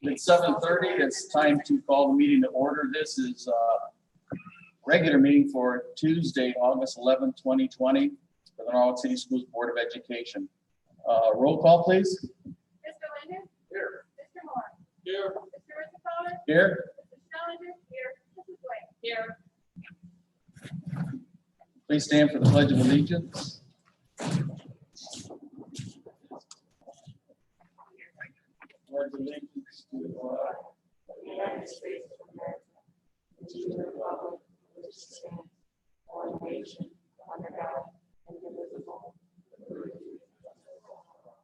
It's 7:30. It's time to call the meeting to order. This is a regular meeting for Tuesday, August 11th, 2020, for the Norwalk City Schools Board of Education. Roll call, please. Mr. Linder? Here. Mr. Moore? Here. Mr. Ritzenthaler? Here. Mr. Schellinger? Here. Mrs. White? Here. Please stand for the Pledge of Allegiance. Pledge allegiance to the flag of the United States of America, and to the republic which stands one nation under God, indivisible, with liberty and justice for all.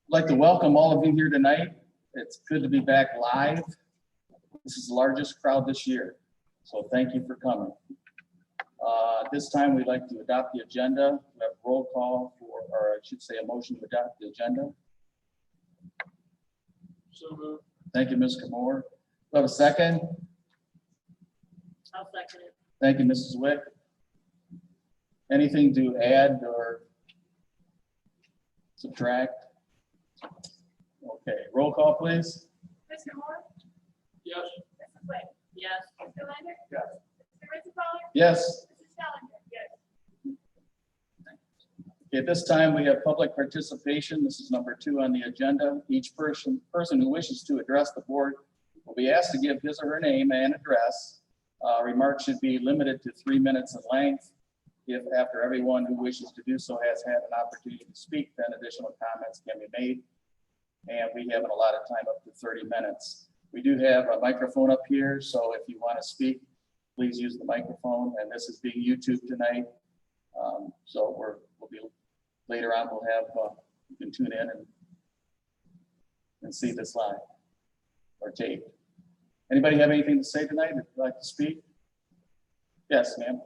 I'd like to welcome all of you here tonight. It's good to be back live. This is the largest crowd this year, so thank you for coming. This time we'd like to adopt the agenda. We have roll call for, or I should say a motion to adopt the agenda. So moved. Thank you, Mr. Moore. We have a second. I'll second it. Thank you, Mrs. Wick. Anything to add or subtract? Okay, roll call, please. Mr. Moore? Yes. Mrs. White? Yes. Mr. Linder? Yes. Mr. Ritzenthaler? Yes. Mrs. Schellinger? Yes. At this time, we have public participation. This is number 2 on the agenda. Each person who wishes to address the board will be asked to give his or her name and address. Remarks should be limited to 3 minutes in length. If after everyone who wishes to do so has had an opportunity to speak, then additional comments can be made. And we have an allotted time up to 30 minutes. We do have a microphone up here, so if you want to speak, please use the microphone. And this is being YouTubed tonight. So we'll be later on, we'll have, you can tune in and see this live or tape. Anybody have anything to say tonight? If you'd like to speak? Yes, ma'am.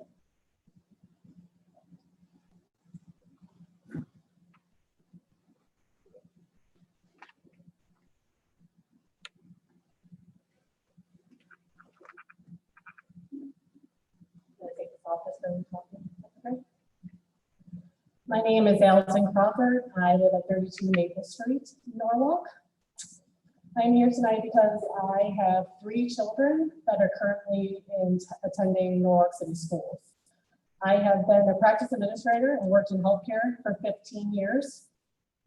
My name is Allison Crawford. I live at 32 Maple Street, Norwalk. I'm here tonight because I have 3 children that are currently attending Norwalk City Schools. I have been a practice administrator and worked in healthcare for 15 years.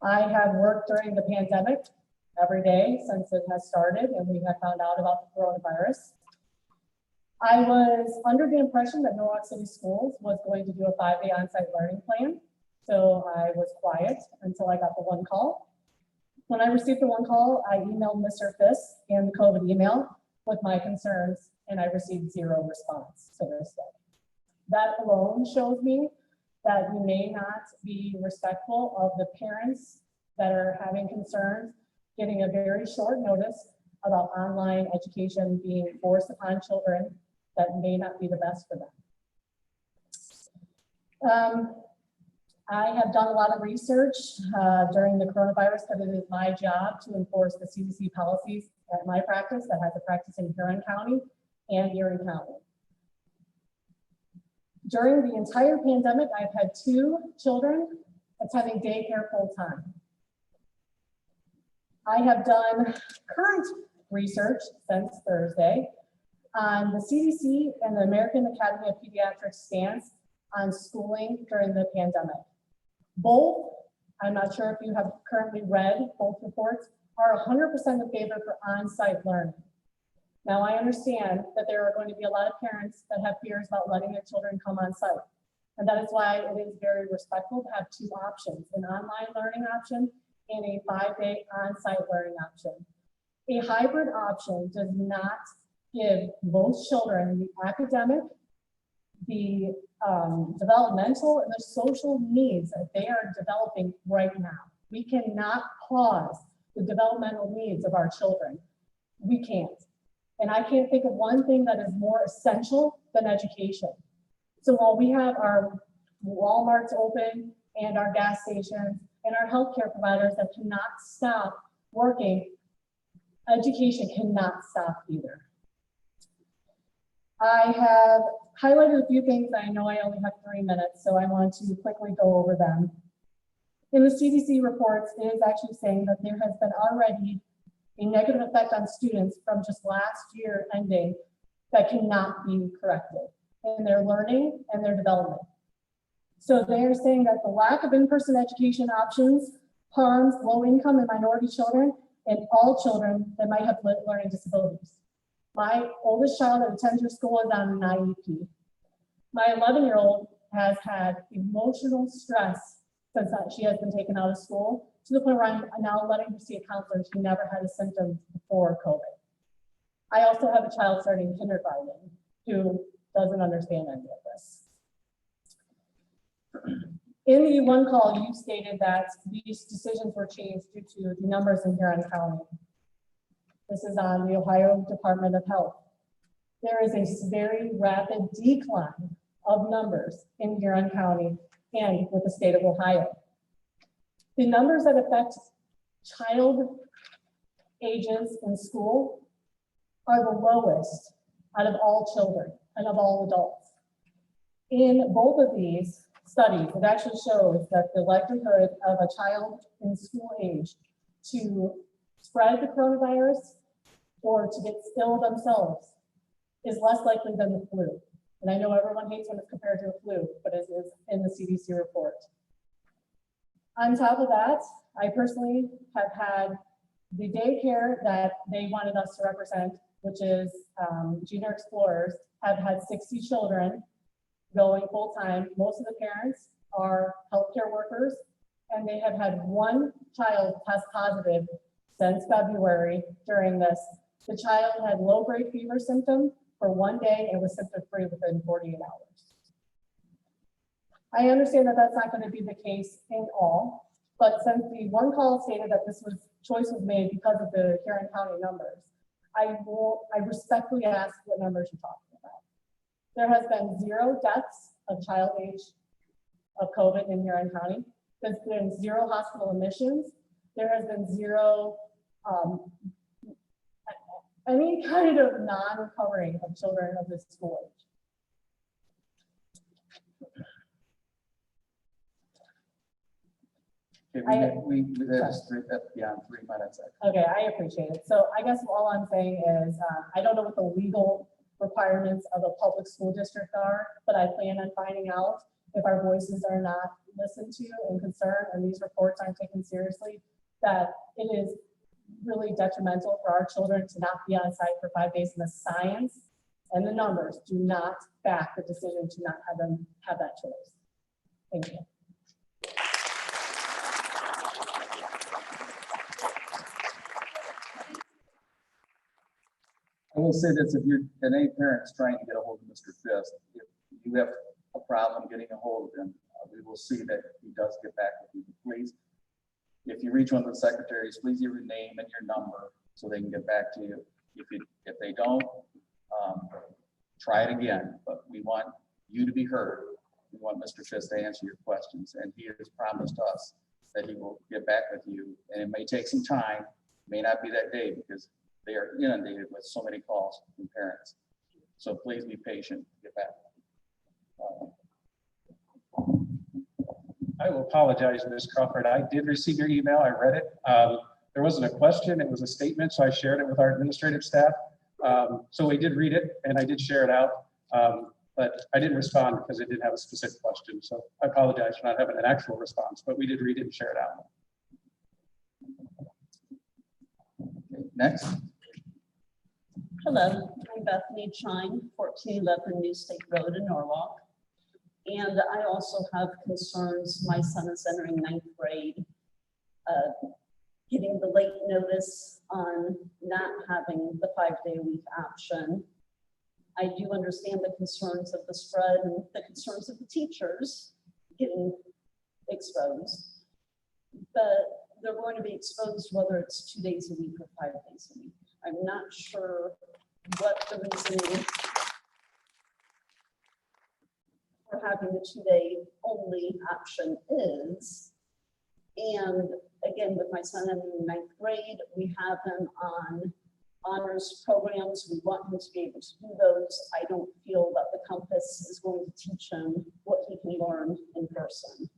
I have worked during the pandemic every day since it has started and we have found out about the coronavirus. I was under the impression that Norwalk City Schools was going to do a 5-day on-site learning plan. So I was quiet until I got the one call. When I received the one call, I emailed Mr. Fisk and the COVID email with my concerns, and I received 0 response to this day. That alone shows me that we may not be respectful of the parents that are having concerns, getting a very short notice about online education being forced upon children that may not be the best for them. I have done a lot of research during the coronavirus because it is my job to enforce the CDC policies at my practice that has a practice in Huron County and Erie County. During the entire pandemic, I've had 2 children attending daycare full-time. I have done current research since Thursday on the CDC and the American Academy of Pediatrics stance on schooling during the pandemic. Both, I'm not sure if you have currently read both reports, are 100% in favor for on-site learning. Now, I understand that there are going to be a lot of parents that have fears about letting their children come on site. And that is why it is very respectful to have 2 options, an online learning option and a 5-day on-site learning option. A hybrid option does not give both children the academic, the developmental, and the social needs that they are developing right now. We cannot pause the developmental needs of our children. We can't. And I can't think of one thing that is more essential than education. So while we have our Walmarts open and our gas stations and our healthcare providers that cannot stop working, education cannot stop either. I have highlighted a few things. I know I only have 3 minutes, so I want to quickly go over them. In the CDC reports, it is actually saying that there has been already a negative effect on students from just last year ending that cannot be corrected in their learning and their development. So they are saying that the lack of in-person education options harms low-income and minority children and all children that might have learning disabilities. My oldest child that attends your school is on an IEP. My 11-year-old has had emotional stress since she has been taken out of school, to the point where I'm now letting her see a counselor. She never had a symptom before COVID. I also have a child starting kindergarten who doesn't understand any of this. In the one call, you stated that these decisions were changed due to the numbers in Huron County. This is on the Ohio Department of Health. There is a very rapid decline of numbers in Huron County and with the state of Ohio. The numbers that affect child ages in school are the lowest out of all children and of all adults. In both of these studies, it actually shows that the likelihood of a child in school age to spread the coronavirus or to get ill themselves is less likely than the flu. And I know everyone hates when it's compared to the flu, but it is in the CDC report. On top of that, I personally have had the daycare that they wanted us to represent, which is Junior Explorers, have had 60 children going full time. Most of the parents are healthcare workers, and they have had 1 child test positive since February during this. The child had low-grade fever symptom for 1 day and was symptom-free within 48 hours. I understand that that's not going to be the case in all, but since the one call stated that this choice was made because of the Huron County numbers, I respectfully ask what numbers you're talking about. There has been 0 deaths of child age of COVID in Huron County. There's been 0 hospital admissions. There has been 0 any kind of non-recovering of children of this school age. Okay, that's beyond 3 minutes. Okay, I appreciate it. So I guess all I'm saying is I don't know what the legal requirements of a public school district are, but I plan on finding out if our voices are not listened to and concerned and these reports aren't taken seriously, that it is really detrimental for our children to not be on site for 5 days, and the science and the numbers do not back the decision to not have them have that choice. Thank you. I will say this, if you're, and any parents trying to get a hold of Mr. Fisk, if you have a problem getting a hold of him, we will see that he does get back with you. Please, if you reach one of the secretaries, please give your name and your number so they can get back to you. If they don't, try it again, but we want you to be heard. We want Mr. Fisk to answer your questions, and he has promised us that he will get back with you, and it may take some time, may not be that day because they are inundated with so many calls from parents. So please be patient, get back. I will apologize, Ms. Crawford. I did receive your email. I read it. There wasn't a question. It was a statement, so I shared it with our administrative staff. So we did read it, and I did share it out. But I didn't respond because it didn't have a specific question. So I apologize for not having an actual response, but we did read it and share it out. Okay, next. Hello, I'm Bethany Chine, 1411 New State Road in Norwalk. And I also have concerns. My son is entering 9th grade, getting the late notice on not having the 5-day-a-week option. I do understand the concerns of the spread and the concerns of the teachers getting exposed. But they're going to be exposed whether it's 2 days a week or 5 days a week. I'm not sure what the reasoning for having the 2-day only option is. And again, with my son in 9th grade, we have him on honors programs. We want him to be able to do those. I don't feel that the Compass is going to teach him what he can learn in person.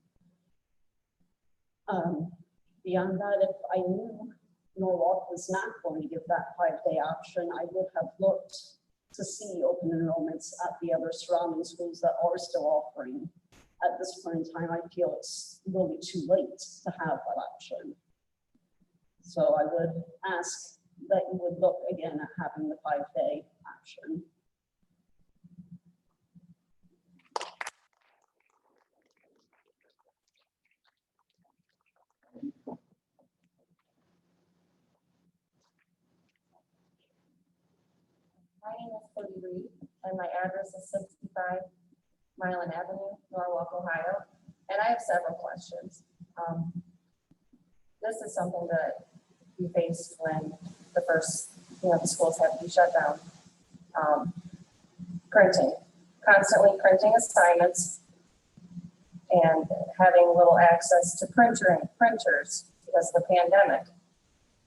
Beyond that, if I knew Norwalk was not going to give that 5-day option, I would have looked to see open enrollments at the other surrounding schools that are still offering. At this point in time, I feel it's really too late to have that option. So I would ask that you would look again at having the 5-day option. My name is Cody Reed, and my address is 65 Milan Avenue, Norwalk, Ohio. And I have several questions. This is something that we faced when the schools had to be shut down. Printing, constantly printing assignments and having little access to printers because of the pandemic.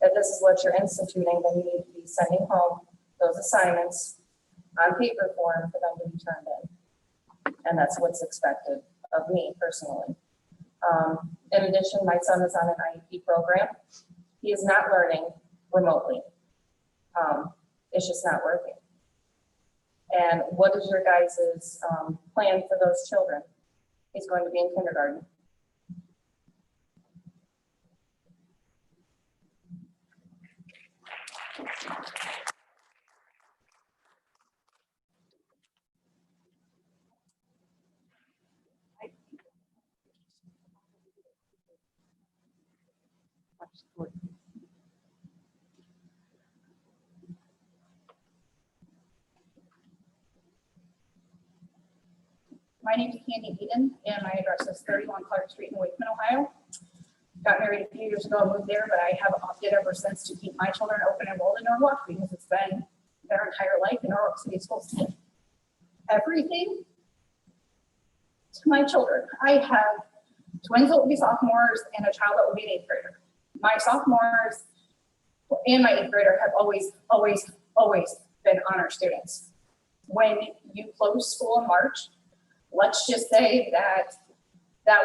If this is what you're instituting, then you need to be sending home those assignments on paper form for them to be turned in. And that's what's expected of me personally. In addition, my son is on an IEP program. He is not learning remotely. It's just not working. And what is your guys' plan for those children? He's going to be in kindergarten. My name is Candy Eden, and my address is 31 Clark Street in Wakeman, Ohio. Got married a few years ago, moved there, but I have opted ever since to keep my children open enrolled in Norwalk because it's been their entire life in Norwalk City Schools. Everything to my children. I have twins that will be sophomores and a child that will be an 8th grader. My sophomores and my 8th grader have always been honor students. When you close school in March, let's just say that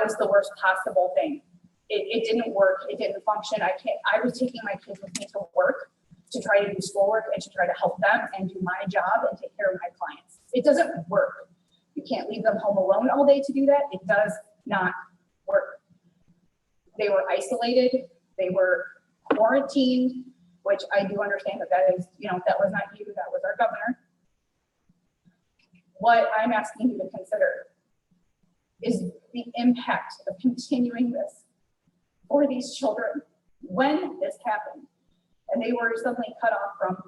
was the worst possible thing. It didn't work. It didn't function. I was taking my kids with me to work to try to do schoolwork and to try to help them and do my job and take care of my clients. It doesn't work. You can't leave them home alone all day to do that. It does not work. They were isolated. They were quarantined, which I do understand that is, that was not you, that was our governor. What I'm asking you to consider is the impact of continuing this for these children. When this happened and they were suddenly cut off from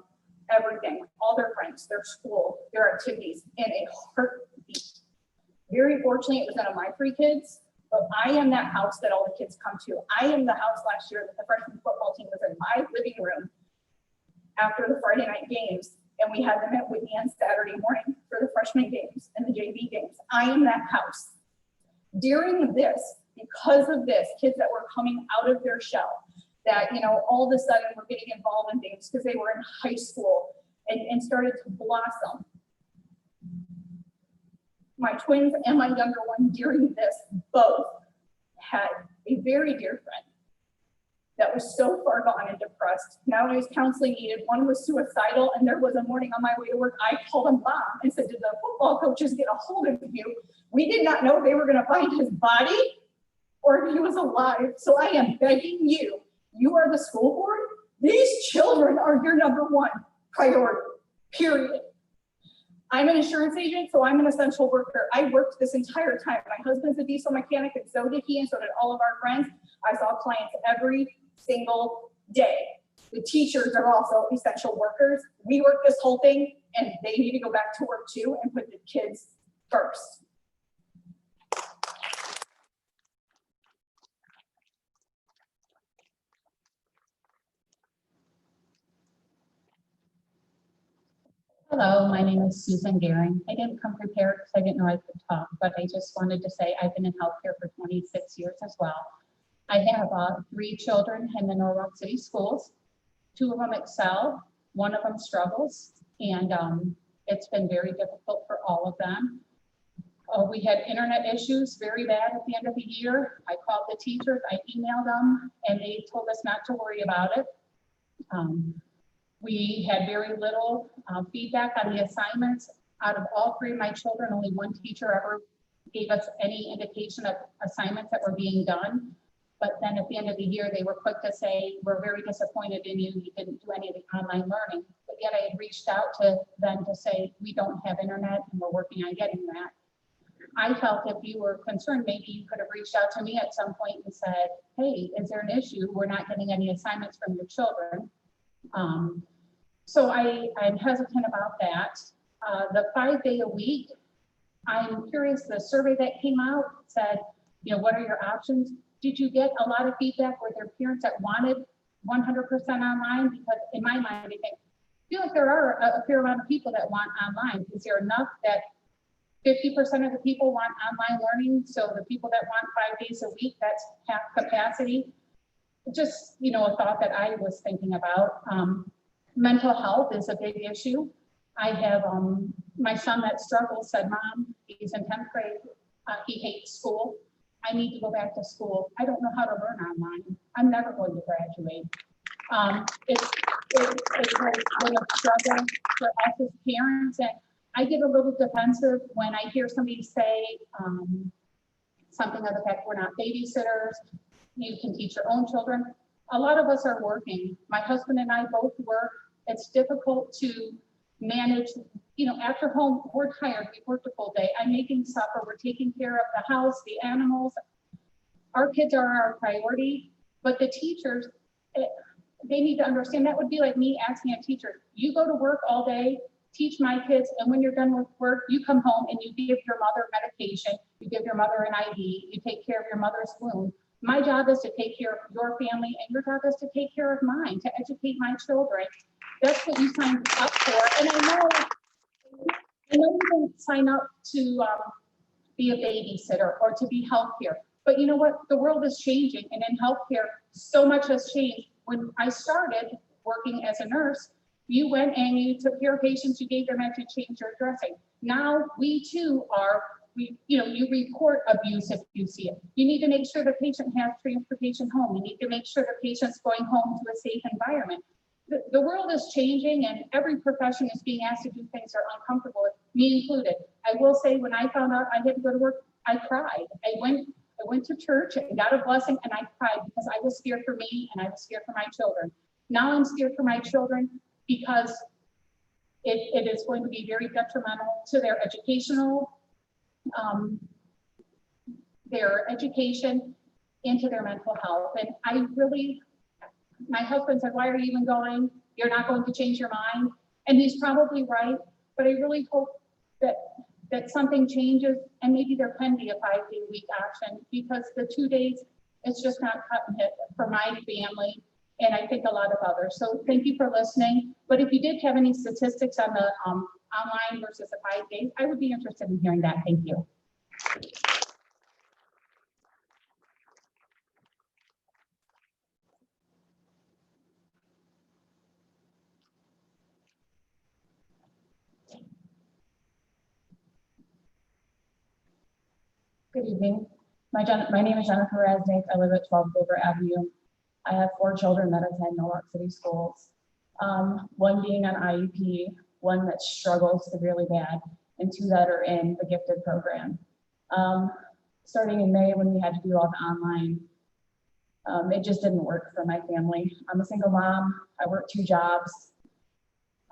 everything, all their friends, their school, their activities in a heartbeat. Very fortunately, it was none of my 3 kids, but I am that house that all the kids come to. I am the house last year that the freshman football team was in my living room after the Friday night games. And we had them at Whitney on Saturday morning for the freshman games and the JV games. I am that house. During this, because of this, kids that were coming out of their shell, that, all of a sudden were getting involved in things because they were in high school and started to blossom. My twins and my younger one during this both had a very dear friend that was so far gone and depressed. Not only was counseling needed, one was suicidal, and there was a morning on my way to work, I called a mom and said, did the football coaches get a hold of you? We did not know they were gonna find his body or if he was alive. So I am begging you, you are the school board. These children are your number one priority, period. I'm an insurance agent, so I'm an essential worker. I worked this entire time. My husband's a diesel mechanic, and so did he, and so did all of our friends. I saw clients every single day. The teachers are also essential workers. We work this whole thing, and they need to go back to work too and put the kids first. Hello, my name is Susan Gehring. I didn't come prepared because I didn't know I could talk, but I just wanted to say I've been in healthcare for 26 years as well. I have 3 children in the Norwalk City schools. 2 of them excel, 1 of them struggles, and it's been very difficult for all of them. We had internet issues very bad at the end of the year. I called the teachers, I emailed them, and they told us not to worry about it. We had very little feedback on the assignments. Out of all 3 of my children, only 1 teacher ever gave us any indication of assignments that were being done. But then at the end of the year, they were quick to say, we're very disappointed in you. You didn't do any of the online learning. But yet I had reached out to them to say, we don't have internet and we're working on getting that. I felt if you were concerned, maybe you could have reached out to me at some point and said, hey, is there an issue? We're not getting any assignments from your children. So I'm hesitant about that. The 5-day a week, I'm curious, the survey that came out said, you know, what are your options? Did you get a lot of feedback? Were there parents that wanted 100% online? Because in my mind, I feel like there are a fair amount of people that want online. Is there enough that 50% of the people want online learning? So the people that want 5 days a week, that's half capacity. Just, you know, a thought that I was thinking about. Mental health is a big issue. I have my son that struggles said, Mom, he's in 10th grade. He hates school. I need to go back to school. I don't know how to learn online. I'm never going to graduate. It's been a struggle for us as parents. And I get a little defensive when I hear somebody say something of the fact we're not babysitters. You can teach your own children. A lot of us are working. My husband and I both work. It's difficult to manage, you know, after home, we're tired. We worked a full day. I'm making supper. We're taking care of the house, the animals. Our kids are our priority, but the teachers, they need to understand that would be like me asking a teacher, you go to work all day, teach my kids, and when you're done with work, you come home and you give your mother medication, you give your mother an IV, you take care of your mother's wound. My job is to take care of your family, and your job is to take care of mine, to educate my children. That's what you signed up for. And I know you didn't sign up to be a babysitter or to be healthcare. But you know what? The world is changing, and in healthcare, so much has changed. When I started working as a nurse, you went and you took care of patients, you gave them meds, you changed your dressing. Now we too are. You report abuse if you see it. You need to make sure the patient has transportation home. You need to make sure the patient's going home to a safe environment. The world is changing, and every profession is being asked to do things that are uncomfortable, me included. I will say, when I found out I had to go to work, I cried. I went to church and got a blessing, and I cried because I was scared for me and I was scared for my children. Now I'm scared for my children because it is going to be very detrimental to their education into their mental health. And my husband said, why are you even going? You're not going to change your mind. And he's probably right, but I really hope that something changes, and maybe there can be a 5-day week option, because the 2 days, it's just not cutting it for my family, and I think a lot of others. So thank you for listening. But if you did have any statistics on the online versus the 5 days, I would be interested in hearing that. Thank you. Good evening. My name is Jennifer Resnick. I live at 12 Dover Avenue. I have 4 children that attend Norwalk City Schools. One being on IEP, one that struggles severely bad, and 2 that are in the gifted program. Starting in May when we had to do all the online, it just didn't work for my family. I'm a single mom. I work 2 jobs.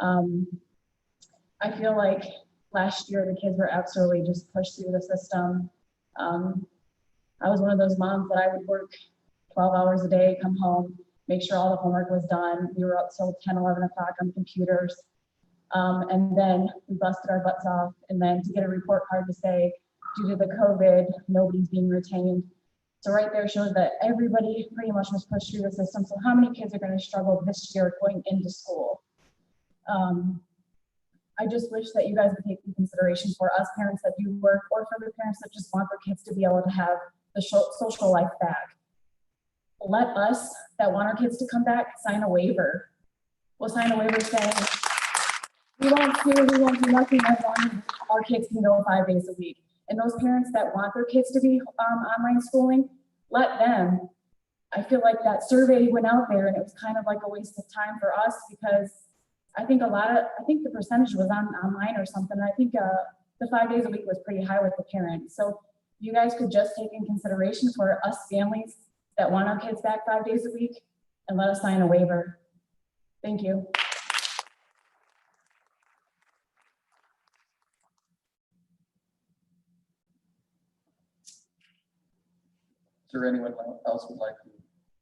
I feel like last year the kids were absolutely just pushed through the system. I was one of those moms that I would work 12 hours a day, come home, make sure all the homework was done. We were up till 10, 11 o'clock on computers. And then we busted our butts off. And then to get a report card to say, due to the COVID, nobody's being retained. So right there shows that everybody pretty much was pushed through the system. So how many kids are going to struggle this year going into school? I just wish that you guys would take into consideration for us parents that do work, or for the parents that just want their kids to be able to have the social life back. Let us that want our kids to come back sign a waiver. We'll sign a waiver saying, we won't do nothing as long as our kids can go 5 days a week. And those parents that want their kids to be online schooling, let them. I feel like that survey went out there and it was kind of like a waste of time for us, because I think the percentage was online or something. I think the 5 days a week was pretty high with the parents. So you guys could just take in consideration for us families that want our kids back 5 days a week and let us sign a waiver. Thank you. Is there anyone else would like to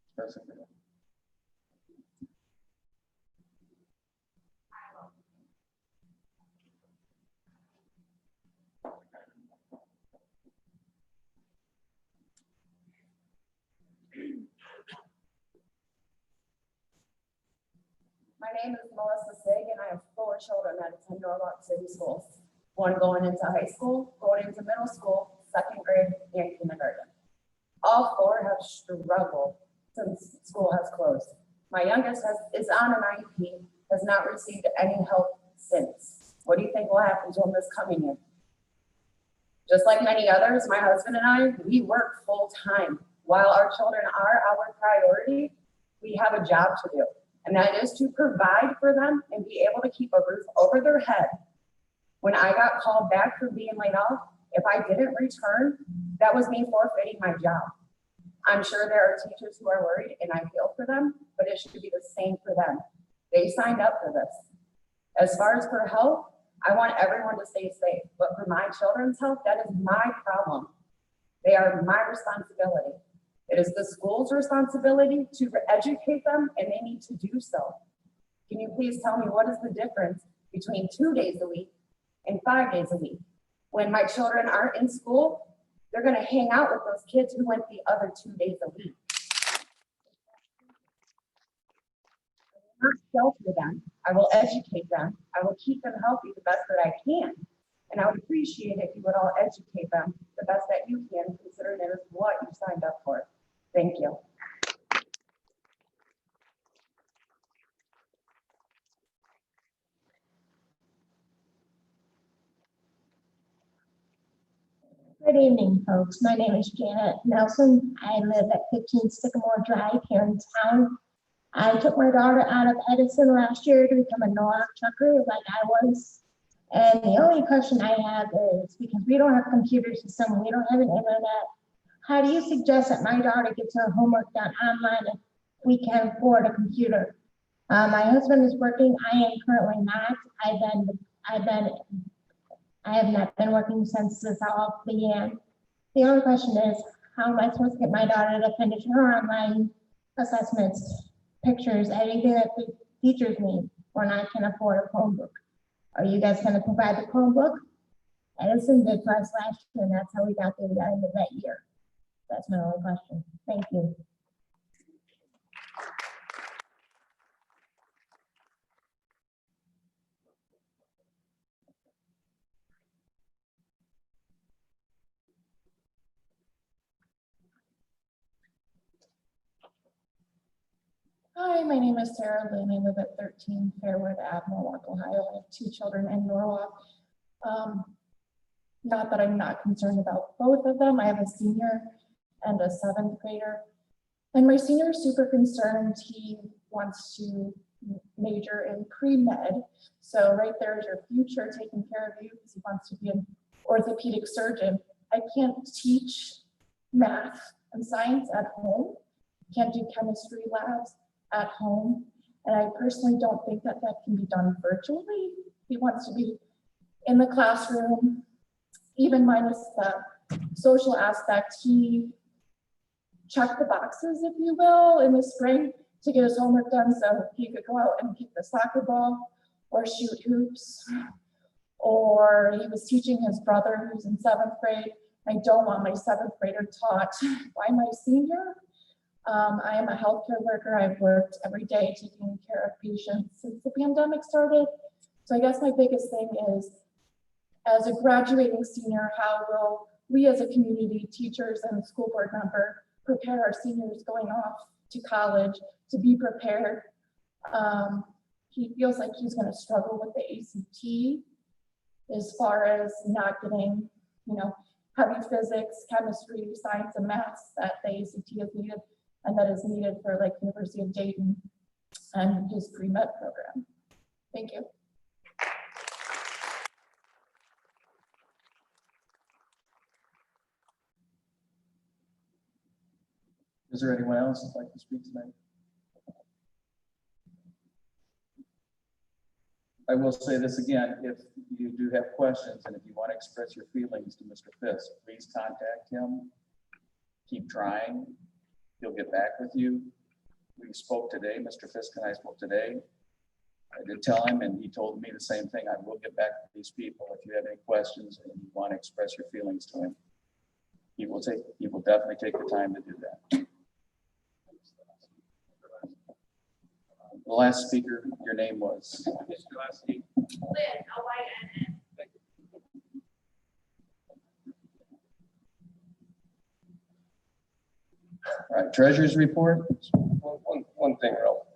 express it? My name is Melissa Sig, and I have 4 children that attend Norwalk City Schools. One going into high school, going into middle school, 2nd grade, and kindergarten. All 4 have struggled since school has closed. My youngest is on an IEP, has not received any help since. What do you think will happen to him this coming year? Just like many others, my husband and I, we work full time. While our children are our priority, we have a job to do. And that is to provide for them and be able to keep a roof over their head. When I got called back from being laid off, if I didn't return, that was me forfeiting my job. I'm sure there are teachers who are worried, and I feel for them, but it should be the same for them. They signed up for this. As far as for health, I want everyone to stay safe, but for my children's health, that is my problem. They are my responsibility. It is the school's responsibility to educate them, and they need to do so. Can you please tell me what is the difference between 2 days a week and 5 days a week? When my children aren't in school, they're going to hang out with those kids who went the other 2 days a week. I will not shelter them. I will educate them. I will keep them healthy the best that I can. And I would appreciate it if you would all educate them the best that you can, considering it is what you signed up for. Thank you. Good evening, folks. My name is Janet Nelson. I live at 15 Sycamore Drive here in town. I took my daughter out of Edison last year to become a Norwalk trucker like I was. And the only question I have is, because we don't have computer system, we don't have an internet, how do you suggest that my daughter gets her homework done online if we can afford a computer? My husband is working. I am currently not. I have not been working since this all began. The only question is, how am I supposed to get my daughter to finish her online assessments, pictures, anything that the teachers need when I can afford a Chromebook? Are you guys going to provide the Chromebook? Edison did for us last year, and that's how we got through the end of that year. That's my only question. Thank you. Hi, my name is Sarah Lynn. I live at 13 Fairwood Ave, Norwalk, Ohio. I have 2 children in Norwalk. Not that I'm not concerned about both of them. I have a senior and a seventh grader. And my senior is super concerned. He wants to major in pre-med. So right there is your future taking care of you because he wants to be an orthopedic surgeon. I can't teach math and science at home. Can't do chemistry labs at home. And I personally don't think that that can be done virtually. He wants to be in the classroom, even minus the social aspect. He checked the boxes, if you will, in the spring to get his homework done so he could go out and kick the soccer ball or shoot hoops. Or he was teaching his brother who's in seventh grade. I don't want my seventh grader taught by my senior. I am a healthcare worker. I've worked every day taking care of patients since the pandemic started. So I guess my biggest thing is, as a graduating senior, how will we as a community, teachers and school board member, prepare our seniors going off to college to be prepared? He feels like he's going to struggle with the ACT as far as not getting, heavy physics, chemistry, science, and maths that the ACT is needed, and that is needed for like University of Dayton and his pre-med program. Thank you. Is there anyone else who'd like to speak tonight? I will say this again, if you do have questions and if you want to express your feelings to Mr. Fisk, please contact him. Keep trying. He'll get back with you. We spoke today, Mr. Fisk and I spoke today. I did tell him and he told me the same thing. I will get back to these people. If you have any questions and you want to express your feelings to him, he will definitely take the time to do that. The last speaker, your name was? Lynn, L-I-N-N. All right, treasurer's report. One thing, Ralph.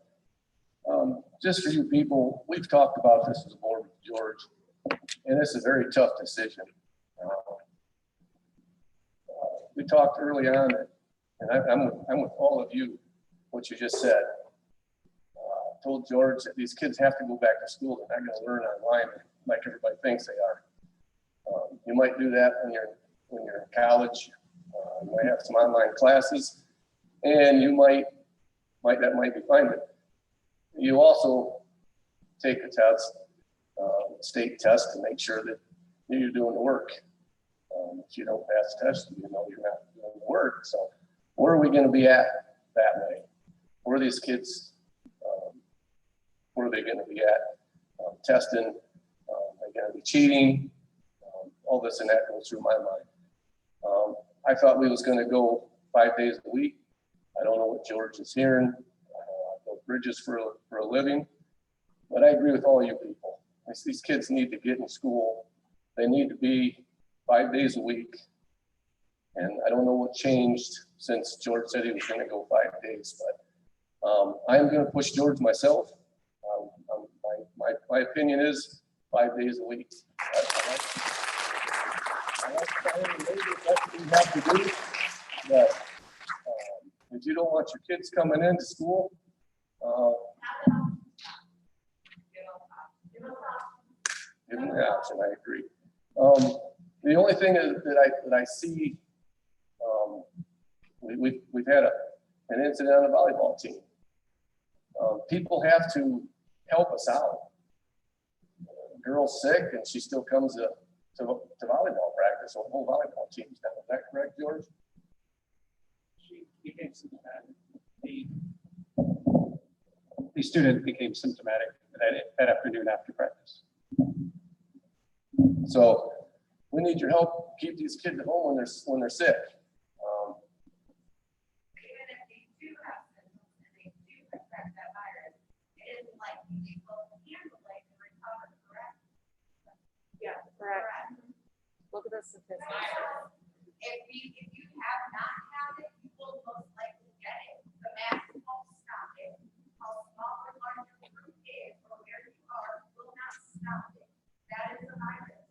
Just for you people, we've talked about this as a board with George, and it's a very tough decision. We talked early on, and I'm with all of you, what you just said. Told George that these kids have to go back to school. They're not going to learn online like everybody thinks they are. You might do that when you're in college. You might have some online classes, and that might be fine. But you also take a test, state test, to make sure that you're doing the work. If you don't pass the test, you're not doing the work. So where are we going to be at that way? Where are these kids? Where are they going to be at? Testing, they're going to be cheating. All this and that goes through my mind. I thought we was going to go 5 days a week. I don't know what George is hearing. I build bridges for a living, but I agree with all you people. These kids need to get in school. They need to be 5 days a week. And I don't know what changed since George said he was going to go 5 days, but I am going to push George myself. My opinion is 5 days a week. I like maybe that's what we have to do. But if you don't want your kids coming into school, give them the option. I agree. The only thing is that I see, we've had an incident on the volleyball team. People have to help us out. The girl's sick and she still comes to volleyball practice. So the whole volleyball team's down. Is that correct, George? She became symptomatic. The student became symptomatic that afternoon after practice. So we need your help. Keep these kids at home when they're sick. Even if they do have symptoms and they do contract that virus, it isn't like they will handle it and recover, correct? Yeah, correct. Look at the statistics. If you have not had it, you will most likely get it. The mask won't stop it. How small or large your group is or where you are will not stop it. That is a virus.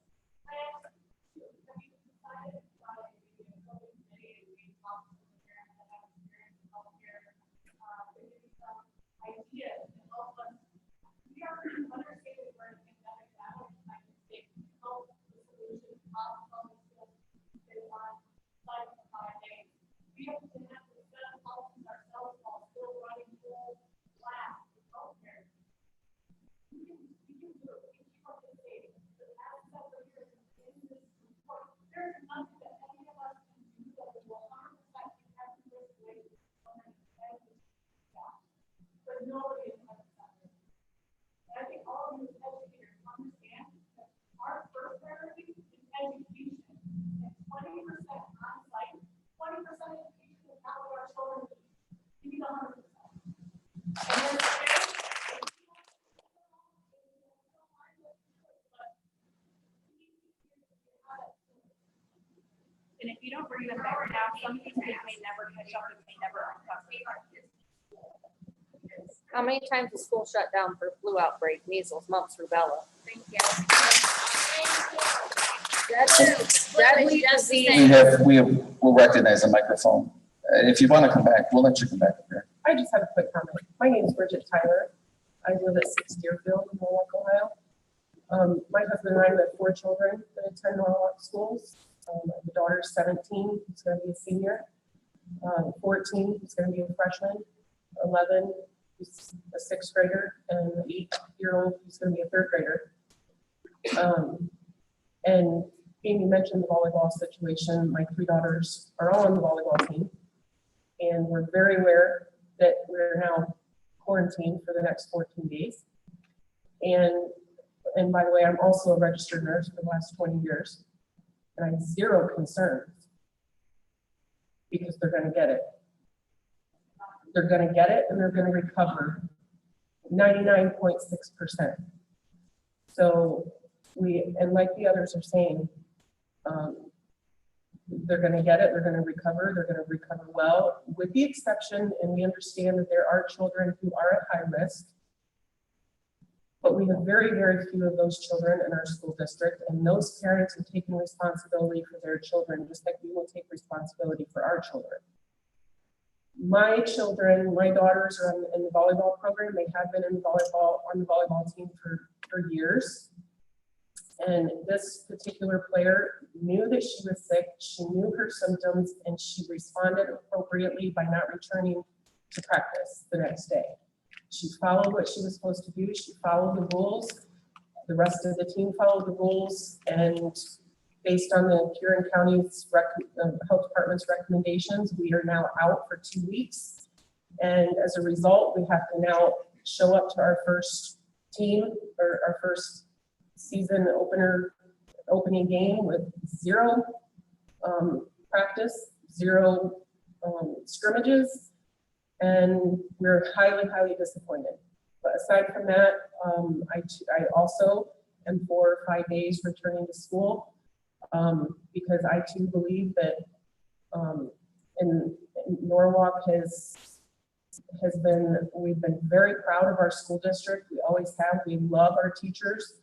And if you don't bring them back now, some of these kids may never catch up and may never recover. How many times was school shut down for flu outbreak, measles, mumps, rubella? Thank you. Deadly disease. We'll recognize the microphone. If you want to come back, we'll let you come back up here. I just have a quick comment. My name is Bridget Tyler. I live at 6 Deerfield in Norwalk, Ohio. My husband and I have 4 children that attend Norwalk schools. The daughter's 17, who's going to be a senior. 14, who's going to be a freshman. 11, who's a 6th grader, and an 8-year-old who's going to be a 3rd grader. And Amy mentioned the volleyball situation. My 3 daughters are all on the volleyball team. And we're very aware that we're now quarantined for the next 14 days. And by the way, I'm also a registered nurse for the last 20 years. And I have 0 concerns because they're going to get it. They're going to get it and they're going to recover 99.6%. So and like the others are saying, they're going to get it, they're going to recover well, with the exception, and we understand that there are children who are at high risk, but we have very, very few of those children in our school district, and those parents are taking responsibility for their children, just like we will take responsibility for our children. My children, my daughters are in the volleyball program. They have been on the volleyball team for years. And this particular player knew that she was sick, she knew her symptoms, and she responded appropriately by not returning to practice the next day. She followed what she was supposed to do, she followed the rules, the rest of the team followed the rules, and based on the Huron County's health department's recommendations, we are now out for 2 weeks. And as a result, we have to now show up to our first team, or our first season opening game with 0 practice, 0 scrimmages, and we're highly, highly disappointed. But aside from that, I also am 4 or 5 days returning to school because I too believe that in Norwalk we've been very proud of our school district. We always have. We love our teachers.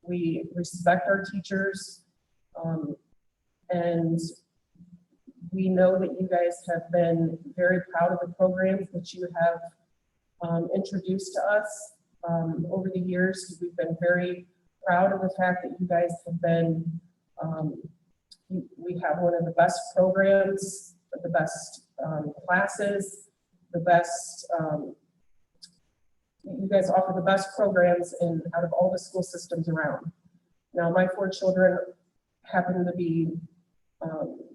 We respect our teachers, and we know that you guys have been very proud of the programs that you have introduced to us over the years. We've been very proud of the fact that you guys have been, we have one of the best programs, the best classes, the best, you guys offer the best programs out of all the school systems around. Now, my 4 children happen to be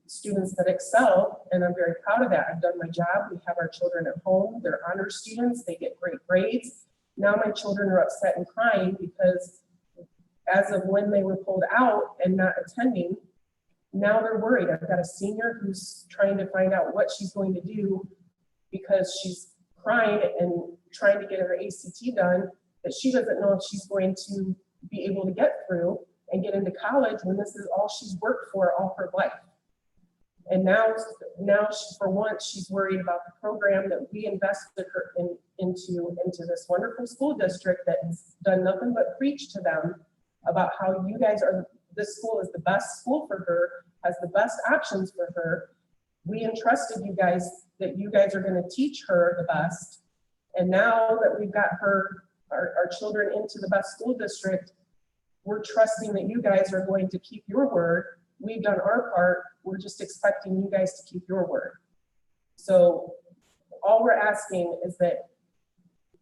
students that excel, and I'm very proud of that. I've done my job. We have our children at home. They're honor students. They get great grades. Now my children are upset and crying because as of when they were pulled out and not attending, now they're worried. I've got a senior who's trying to find out what she's going to do because she's crying and trying to get her ACT done, that she doesn't know if she's going to be able to get through and get into college when this is all she's worked for all her life. And now for once, she's worried about the program that we invested her into this wonderful school district that has done nothing but preach to them about how you guys this school is the best school for her, has the best options for her. We entrusted you guys that you guys are going to teach her the best. And now that we've got our children into the best school district, we're trusting that you guys are going to keep your word. We've done our part. We're just expecting you guys to keep your word. So all we're asking is that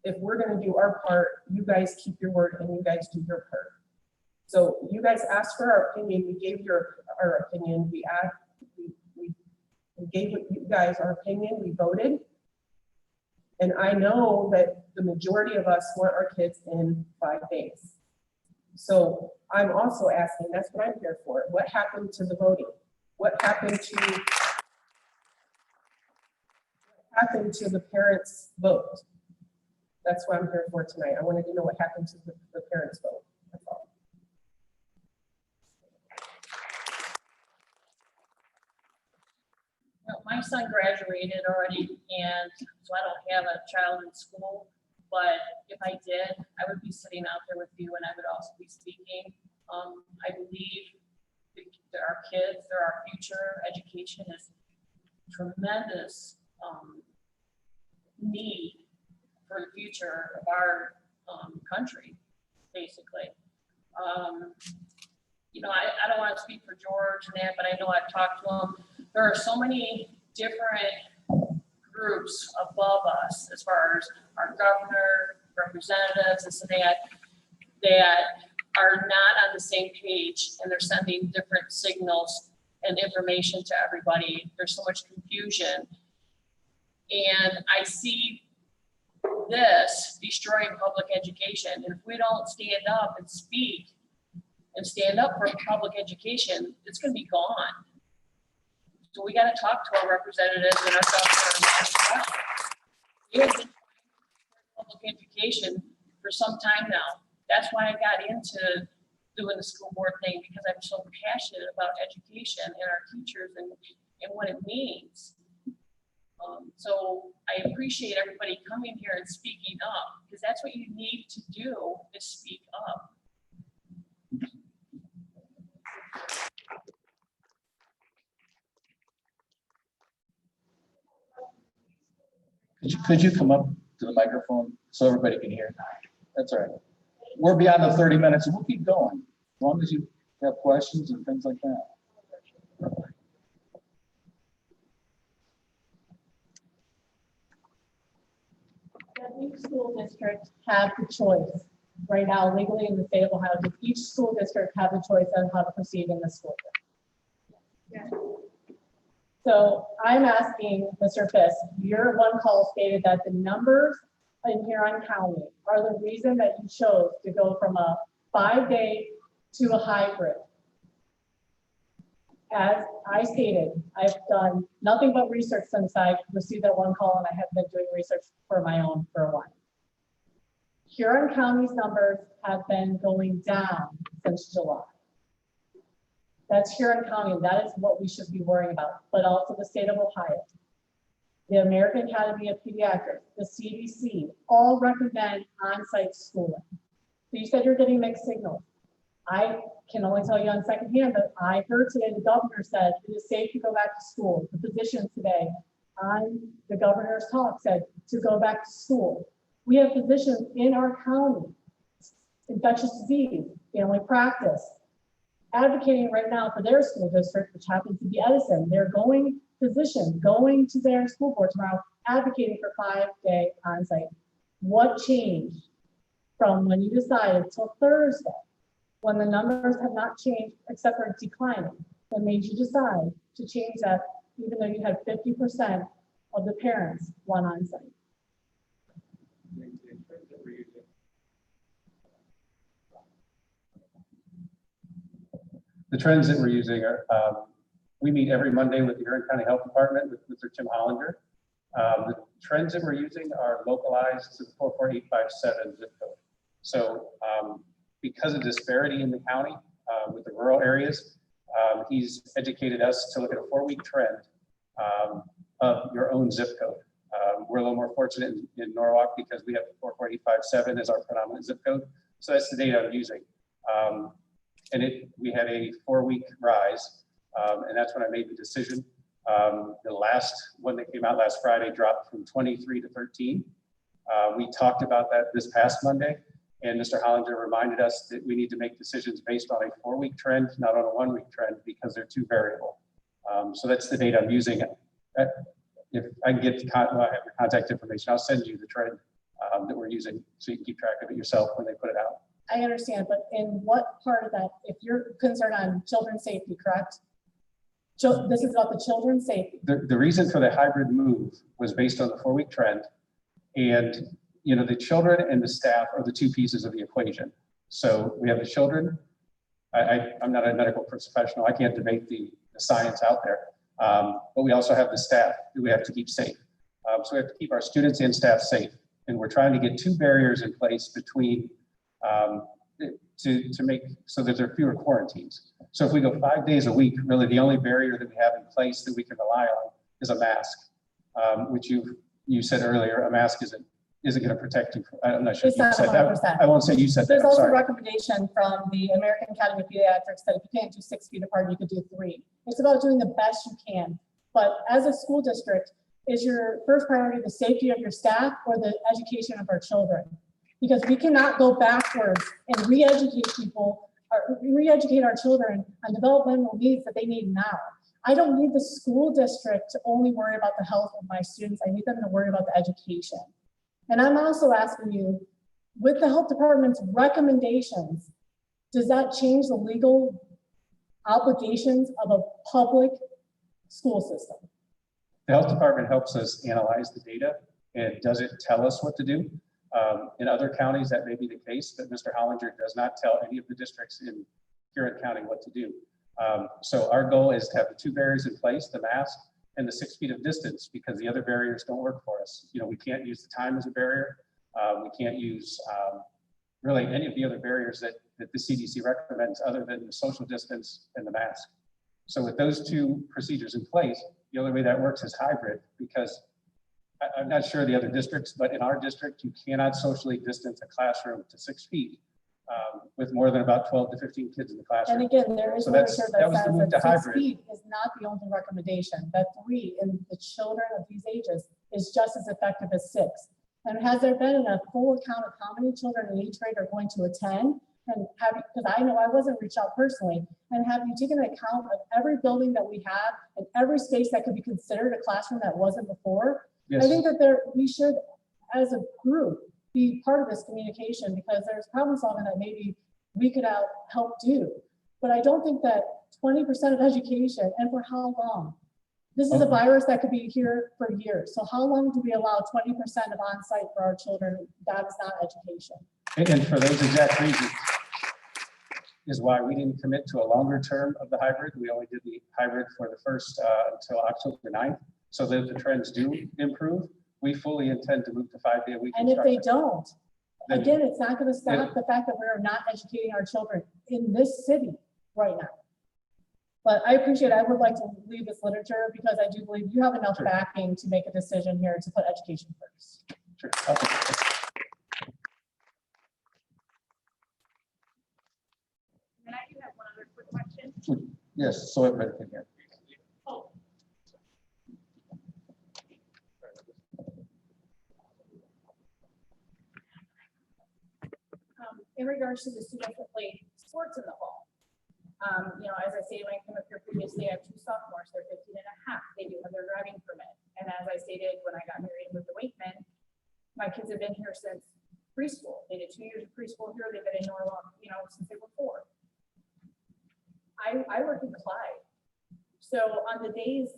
if we're going to do our part, you guys keep your word and you guys do your part. So you guys asked for our opinion. We gave our opinion. We gave you guys our opinion. We voted. And I know that the majority of us want our kids in 5 days. So I'm also asking, that's what I'm here for. What happened to the voting? What happened to the parents' vote? That's what I'm here for tonight. I wanted to know what happened to the parents' vote. That's all. my son graduated already, and so I don't have a child in school. But if I did, I would be sitting out there with you, and I would also be speaking. I believe that our kids, they're our future. Education is tremendous need for the future of our country, basically. You know, I don't want to speak for George and that, but I know I've talked to him. There are so many different groups above us, as far as our governor, representatives, this and that are not on the same page, and they're sending different signals and information to everybody. There's so much confusion. And I see this destroying public education. And if we don't stand up and speak and stand up for public education, it's going to be gone. So we got to talk to our representatives and our governors. We have been public education for some time now. That's why I got into doing the school board thing, because I'm so passionate about education and our teachers and what it means. So I appreciate everybody coming here and speaking up, because that's what you need to do, is speak up. Could you come up to the microphone so everybody can hear? That's all right. We're beyond the 30 minutes, and we'll keep going, as long as you have questions and things like that. Each school district have the choice right now legally in the state of Ohio. Does each school district have the choice on how to proceed in the school year? Yeah. So I'm asking Mr. Fisk, your one call stated that the numbers in Huron County are the reason that you chose to go from a 5-day to a hybrid. As I stated, I've done nothing but research since I received that one call, and I have been doing research for my own for a while. Huron County's numbers have been going down since July. That's Huron County, and that is what we should be worrying about, but also the state of Ohio. The American Academy of Pediatrics, the CDC, all recommend on-site schooling. So you said you're getting mixed signals. I can only tell you on secondhand that I heard today the governor said it is safe to go back to school. The physicians today on the governor's talk said to go back to school. We have physicians in our county, infectious disease, family practice, advocating right now for their school district, which happens to be Edison. They're physicians going to their school board tomorrow, advocating for 5-day on-site. What changed from when you decided till Thursday, when the numbers have not changed except for declining, that made you decide to change that, even though you had 50% of the parents want on-site? The trends that we're using are, we meet every Monday with the Huron County Health Department with Mr. Tim Hollinger. The trends that we're using are localized to the 44857 zip code. So because of disparity in the county with the rural areas, he's educated us to look at a 4-week trend of your own zip code. We're a little more fortunate in Norwalk because we have 44857 as our predominant zip code. So that's the data I'm using. And we had a 4-week rise, and that's when I made the decision. The last one that came out last Friday dropped from 23 to 13. We talked about that this past Monday, and Mr. Hollinger reminded us that we need to make decisions based on a 4-week trend, not on a 1-week trend, because they're too variable. So that's the data I'm using. If I can get I have your contact information, I'll send you the trend that we're using so you can keep track of it yourself when they put it out. I understand, but in what part of that, if you're concerned on children's safety, correct? This is about the children's safety. The reason for the hybrid move was based on the 4-week trend, and the children and the staff are the two pieces of the equation. So we have the children. I'm not a medical professional. I can't debate the science out there, but we also have the staff that we have to keep safe. So we have to keep our students and staff safe, and we're trying to get 2 barriers in place between to make so that there are fewer quarantines. So if we go 5 days a week, really the only barrier that we have in place that we can rely on is a mask, which you said earlier, a mask isn't going to protect you. I'm not sure if It's you not said that. 100%. I won't say you said that. There's I'm also a sorry. recommendation from the American Academy of Pediatrics that if you can't do 6 feet apart, you could do 3. It's about doing the best you can. But as a school district, is your first priority the safety of your staff or the education of our children? Because we cannot go backwards and re-educate people, or re-educate our children on developmental needs that they need now. I don't need the school district to only worry about the health of my students. I need them to worry about the education. And I'm also asking you, with the health department's recommendations, does that change the legal obligations of a public school system? The health department helps us analyze the data and doesn't tell us what to do. In other counties, that may be the case, but Mr. Hollinger does not tell any of the districts in Huron County what to do. So our goal is to have the 2 barriers in place, the mask and the 6 feet of distance, because the other barriers don't work for us. You know, we can't use the time as a barrier. We can't use really any of the other barriers that the CDC recommends other than the social distance and the mask. So with those 2 procedures in place, the only way that works is hybrid, because I'm not sure the other districts, but in our district, you cannot socially distance a classroom to 6 feet with more than about 12 to 15 kids in the classroom. And again, there is So literature that that was the move says to that 6 hybrid. feet is not the only recommendation, that 3 in the children of these ages is just as effective as 6. And has there been a full account of how many children in each grade are going to attend? And have, because I know I wasn't reached out personally, and have you taken account of every building that we have and every space that could be considered a classroom that wasn't before? Yes. I think that we should, as a group, be part of this communication, because there's problem solving that maybe we could help do. But I don't think that 20% of education, and for how long? This is a virus that could be here for years. So how long do we allow 20% of on-site for our children? That is not education. And for those exact reasons is why we didn't commit to a longer term of the hybrid. We only did the hybrid for the first until October 9th. So that if the trends do improve, we fully intend to move to 5-day-a-week. And if they instruction. don't, Then- again, it's not going to stop the fact that we're not educating our children in this city right now. But I appreciate it. I would like to leave this literature because I do believe you have enough Sure. backing to make a decision here to put education first. Sure. Okay. And I do have one other quick question. Yes, so everybody can hear. Oh, in regards to the students that play sports in the fall. You know, as I stated when I came up here previously, I have 2 sophomores, they're 15 and a half, they do have their driving permit. And as I stated, when I got married with the Wakeman, my kids have been here since preschool. They did 2 years of preschool here, they've been in Norwalk, you know, since they were 4. I work in Clyde. So on the days,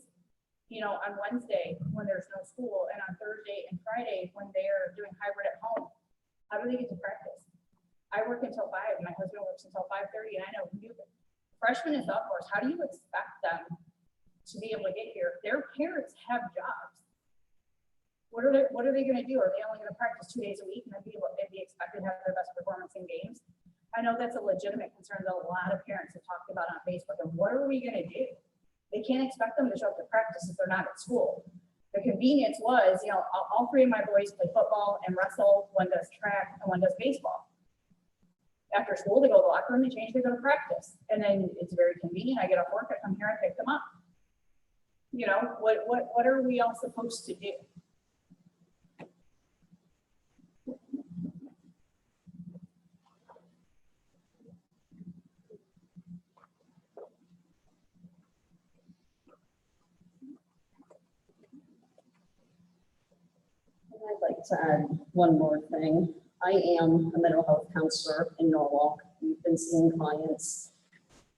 you know, on Wednesday, when there's no school, and on Thursday and Friday, when they're doing hybrid at home, how do they get to practice? I work until 5, my husband works until 5:30, and I know freshmen and sophomores, how do you expect them to be able to get here? Their parents have jobs. What are they gonna do? Are they only gonna practice 2 days a week and then be expected to have their best performance in games? I know that's a legitimate concern that a lot of parents have talked about on Facebook, and what are we gonna do? They can't expect them to show up to practice if they're not at school. The convenience was, you know, all 3 of my boys play football and wrestle, one does track and one does baseball. After school, they go to the locker room, they change, they go to practice. And then it's very convenient. I get off work, I come here, I pick them up. You know, what are we all supposed to do? And I'd like to add one more thing. I am a mental health counselor in Norwalk. We've been seeing clients.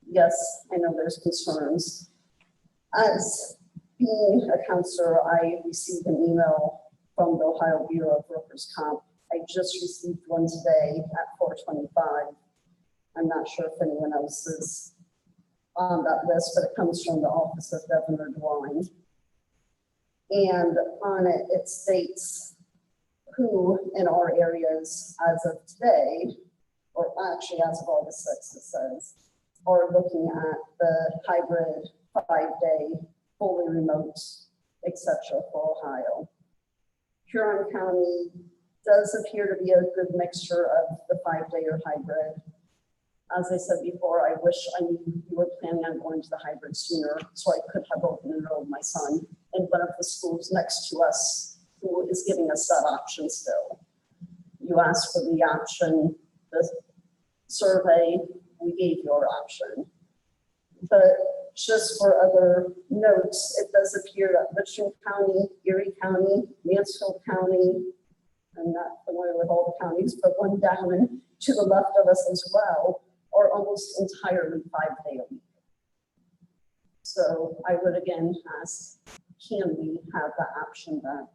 Yes, I know there's concerns. As being a counselor, I received an email from the Ohio Bureau of Workers' Comp. I just received one today at 4:25. I'm not sure if anyone else is on that list, but it comes from the Office of Governor DeWine. And on it, it states who in our areas as of today, or actually as of August 6th, it says, are looking at the hybrid 5-day fully remote etc. for Ohio. Huron County does appear to be a good mixture of the 5-day or hybrid. As I said before, I wish I knew you were planning on going to the hybrid sooner, so I could have open enrolled my son in one of the schools next to us who is giving us that option still. You asked for the option, the survey, we gave your option. But just for other notes, it does appear that Richland County, Erie County, Mansfield County, I'm not familiar with all the counties, but one down and to the left of us as well, are almost entirely 5-day a week. So I would again ask, can we have that option back?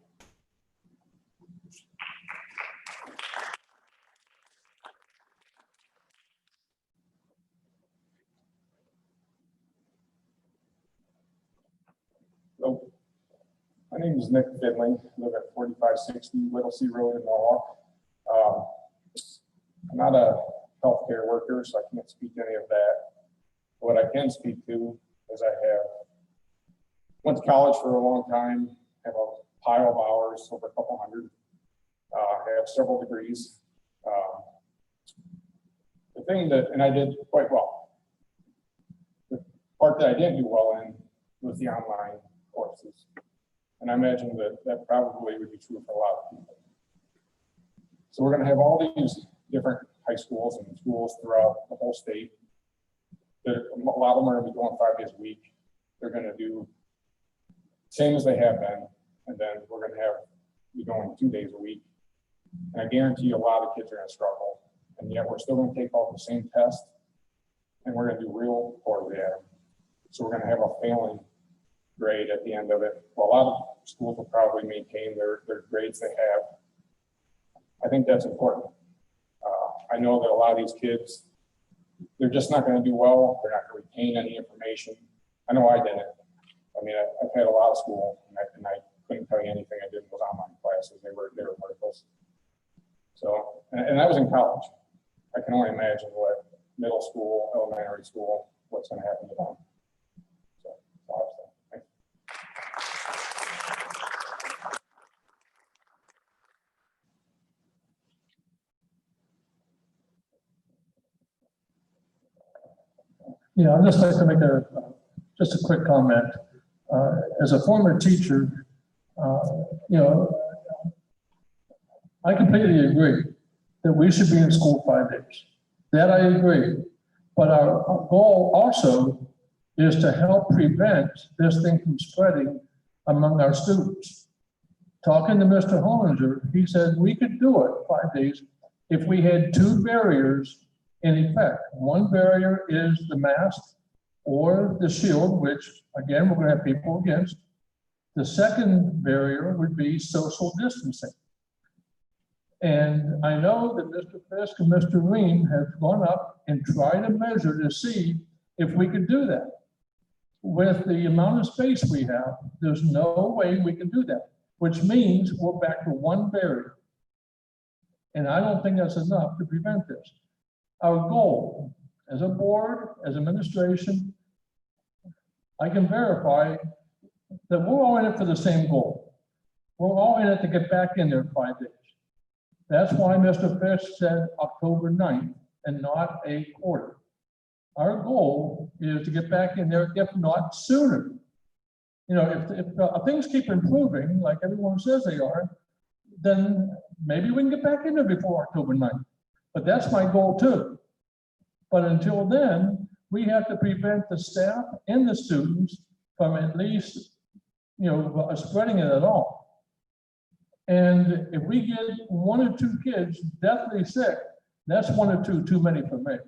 Hello. My name is Nick Finley, live at 4560 Whittlesey Road in Norwalk. I'm not a healthcare worker, so I can't speak to any of that. What I can speak to is I went to college for a long time, have a pile of hours, over a couple hundred, have several degrees. The thing that, and I did quite well. The part that I didn't do well in was the online courses. And I imagine that that probably would be true for a lot of people. So we're going to have all these different high schools and schools throughout the whole state. A lot of them are going to be going 5 days a week. They're going to do same as they have been, and then we're going to be going 2 days a week. And I guarantee you a lot of kids are going to struggle, and yet we're still going to take all the same tests, and we're going to do real poorly at them. So we're going to have a failing grade at the end of it. Well, a lot of schools will probably maintain their grades they have. I think that's important. I know that a lot of these kids, they're just not going to do well. They're not going to retain any information. I know I didn't. I mean, I've had a lot of school, and I couldn't tell you anything I did with online classes. They were worthless. So, and I was in college. I can only imagine what middle school, elementary school, what's going to happen to them. So, that's all I have to say. Thanks. Yeah, I'd just like to make just a quick comment. As a former teacher, I completely agree that we should be in school 5 days. That I agree. But our goal also is to help prevent this thing from spreading among our students. Talking to Mr. Hollinger, he said we could do it 5 days if we had 2 barriers in effect. One barrier is the mask or the shield, which again, we're going to have people against. The second barrier would be social distancing. And I know that Mr. Fisk and Mr. Ream have gone up and tried to measure to see if we could do that. With the amount of space we have, there's no way we can do that, which means we're back to 1 barrier. And I don't think that's enough to prevent this. Our goal as a board, as administration, I can verify that we're all in it for the same goal. We're all in it to get back in there in 5 days. That's why Mr. Fisk said October 9th and not a quarter. Our goal is to get back in there, if not sooner. You know, if things keep improving, like everyone says they are, then maybe we can get back in there before October 9th. But that's my goal too. But until then, we have to prevent the staff and the students from at least, spreading it at all. And if we get 1 or 2 kids deathly sick, that's 1 or 2 too many for me.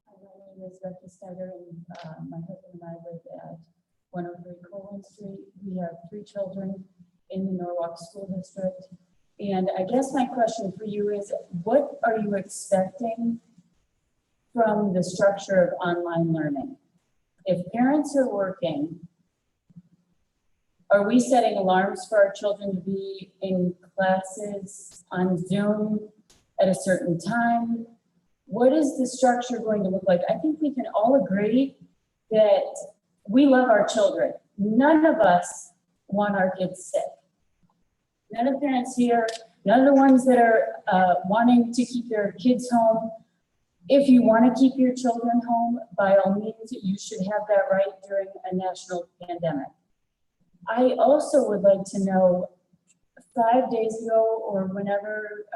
My name is Becky Snyder, and my husband and I live at 103 Colin Street. We have 3 children in the Norwalk School District. And I guess my question for you is, what are you expecting from the structure of online learning? If parents are working Are we setting alarms for our children to be in classes on Zoom at a certain time? What is the structure going to look like? I think we can all agree that we love our children. None of us want our kids sick. None of the parents here, none of the ones that are wanting to keep their kids home. If you want to keep your children home, by all means, you should have that right during a national pandemic. I also would like to know, 5 days ago or whenever,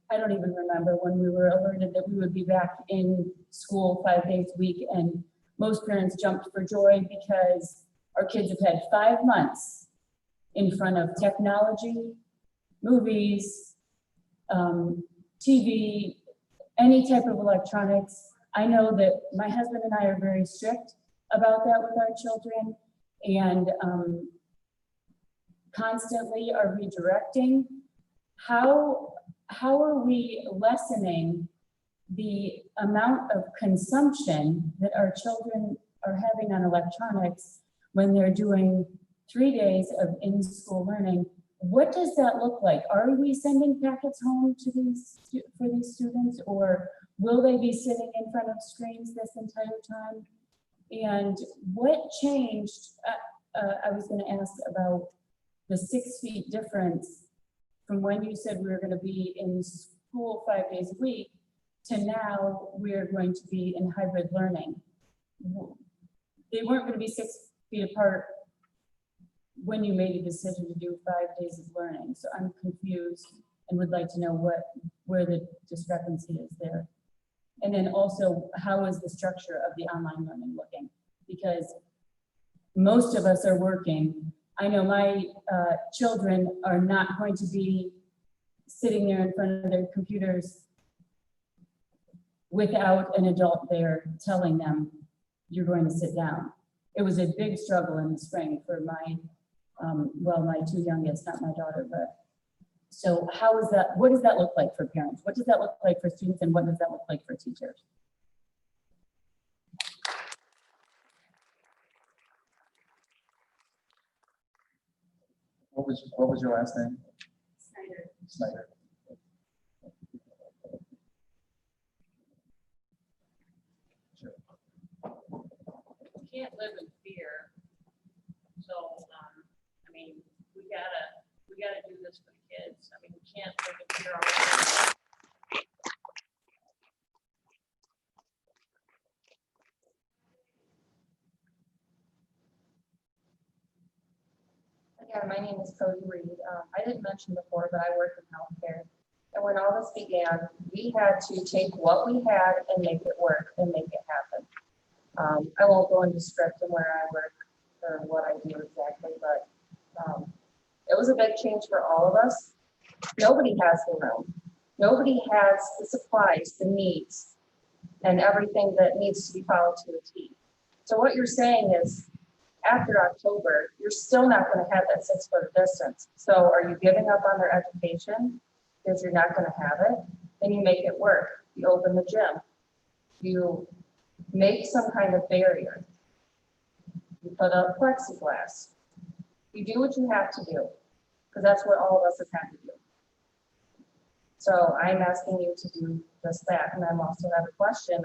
I don't even remember when we were alerted that we would be back in school 5 days a week, and most parents jumped for joy because our kids have had 5 months in front of technology, movies, TV, any type of electronics. I know that my husband and I are very strict about that with our children, and constantly are redirecting. How are we lessening the amount of consumption that our children are having on electronics when they're doing 3 days of in-school learning? What does that look like? Are we sending packets home to for these students, or will they be sitting in front of screens this entire time? And what changed? I was going to ask about the 6 feet difference from when you said we were going to be in school 5 days a week to now we're going to be in hybrid learning. They weren't going to be 6 feet apart when you made a decision to do 5 days of learning. So I'm confused and would like to know where the discrepancy is there. And then also, how is the structure of the online learning looking? Because most of us are working. I know my children are not going to be sitting there in front of their computers without an adult there telling them, you're going to sit down. It was a big struggle in the spring for my, my 2 youngest, not my daughter, but. So how is that, what does that look like for parents? What does that look like for students, and what does that look like for teachers? What was your last name? Snyder. Snyder. Sure. We can't live in fear. So, I mean, we gotta do this for the kids. I mean, we can't live in fear already. Again, my name is Cody Reed. I didn't mention before, but I work in healthcare. And when all this began, we had to take what we had and make it work and make it happen. I won't go into script and where I work or what I do exactly, but it was a big change for all of us. Nobody has the room. Nobody has the supplies, the needs, and everything that needs to be followed to a T. So what you're saying is, after October, you're still not going to have that 6 foot distance. So are you giving up on their education because you're not going to have it? Then you make it work. You open the gym. You make some kind of barrier. You put up plexiglass. You do what you have to do, because that's what all of us have had to do. So I'm asking you to do just that. And I'm also have a question.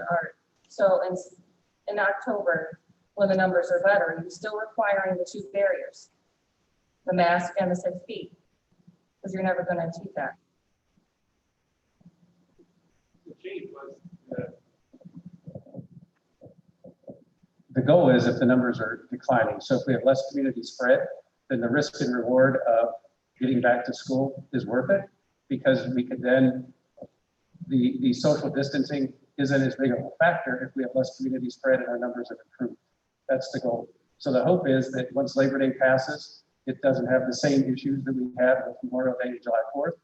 So in October, when the numbers are better, are you still requiring the 2 barriers, the mask and the 6 feet? Because you're never going to achieve that. The change was the goal is if the numbers are declining. So if we have less community spread, then the risk and reward of getting back to school is worth it, because we could then, the social distancing isn't as big of a factor if we have less community spread and our numbers have improved. That's the goal. So the hope is that once Labor Day passes, it doesn't have the same issues that we had with Memorial Day and July 4th,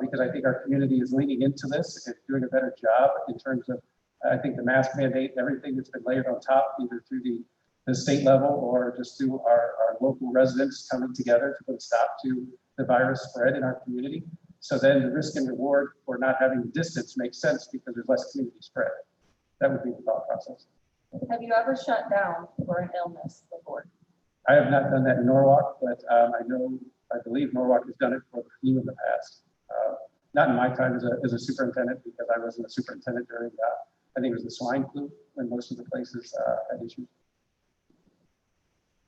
because I think our community is leaning into this and doing a better job in terms of, I think, the mask mandate and everything that's been layered on top, either through the state level or just through our local residents coming together to put a stop to the virus spread in our community. So then the risk and reward for not having distance makes sense because there's less community spread. That would be the thought process. Have you ever shut down for an illness before? I have not done that in Norwalk, but I believe Norwalk has done it for the flu in the past. Not in my time as a superintendent, because I wasn't a superintendent during I think it was the swine flu when most of the places had issues.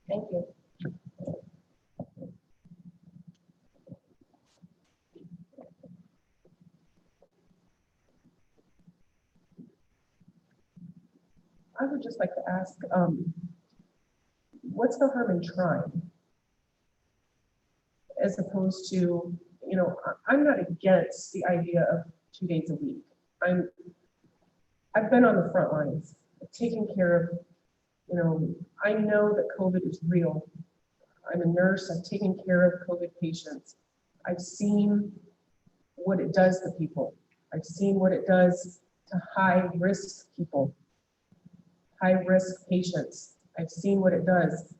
Thank you. I would just like to ask, what's the harm in trying? As opposed to, I'm not against the idea of 2 days a week. I've been on the front lines, taking care of, I know that COVID is real. I'm a nurse, I've taken care of COVID patients. I've seen what it does to people. I've seen what it does to high-risk people, high-risk patients. I've seen what it does.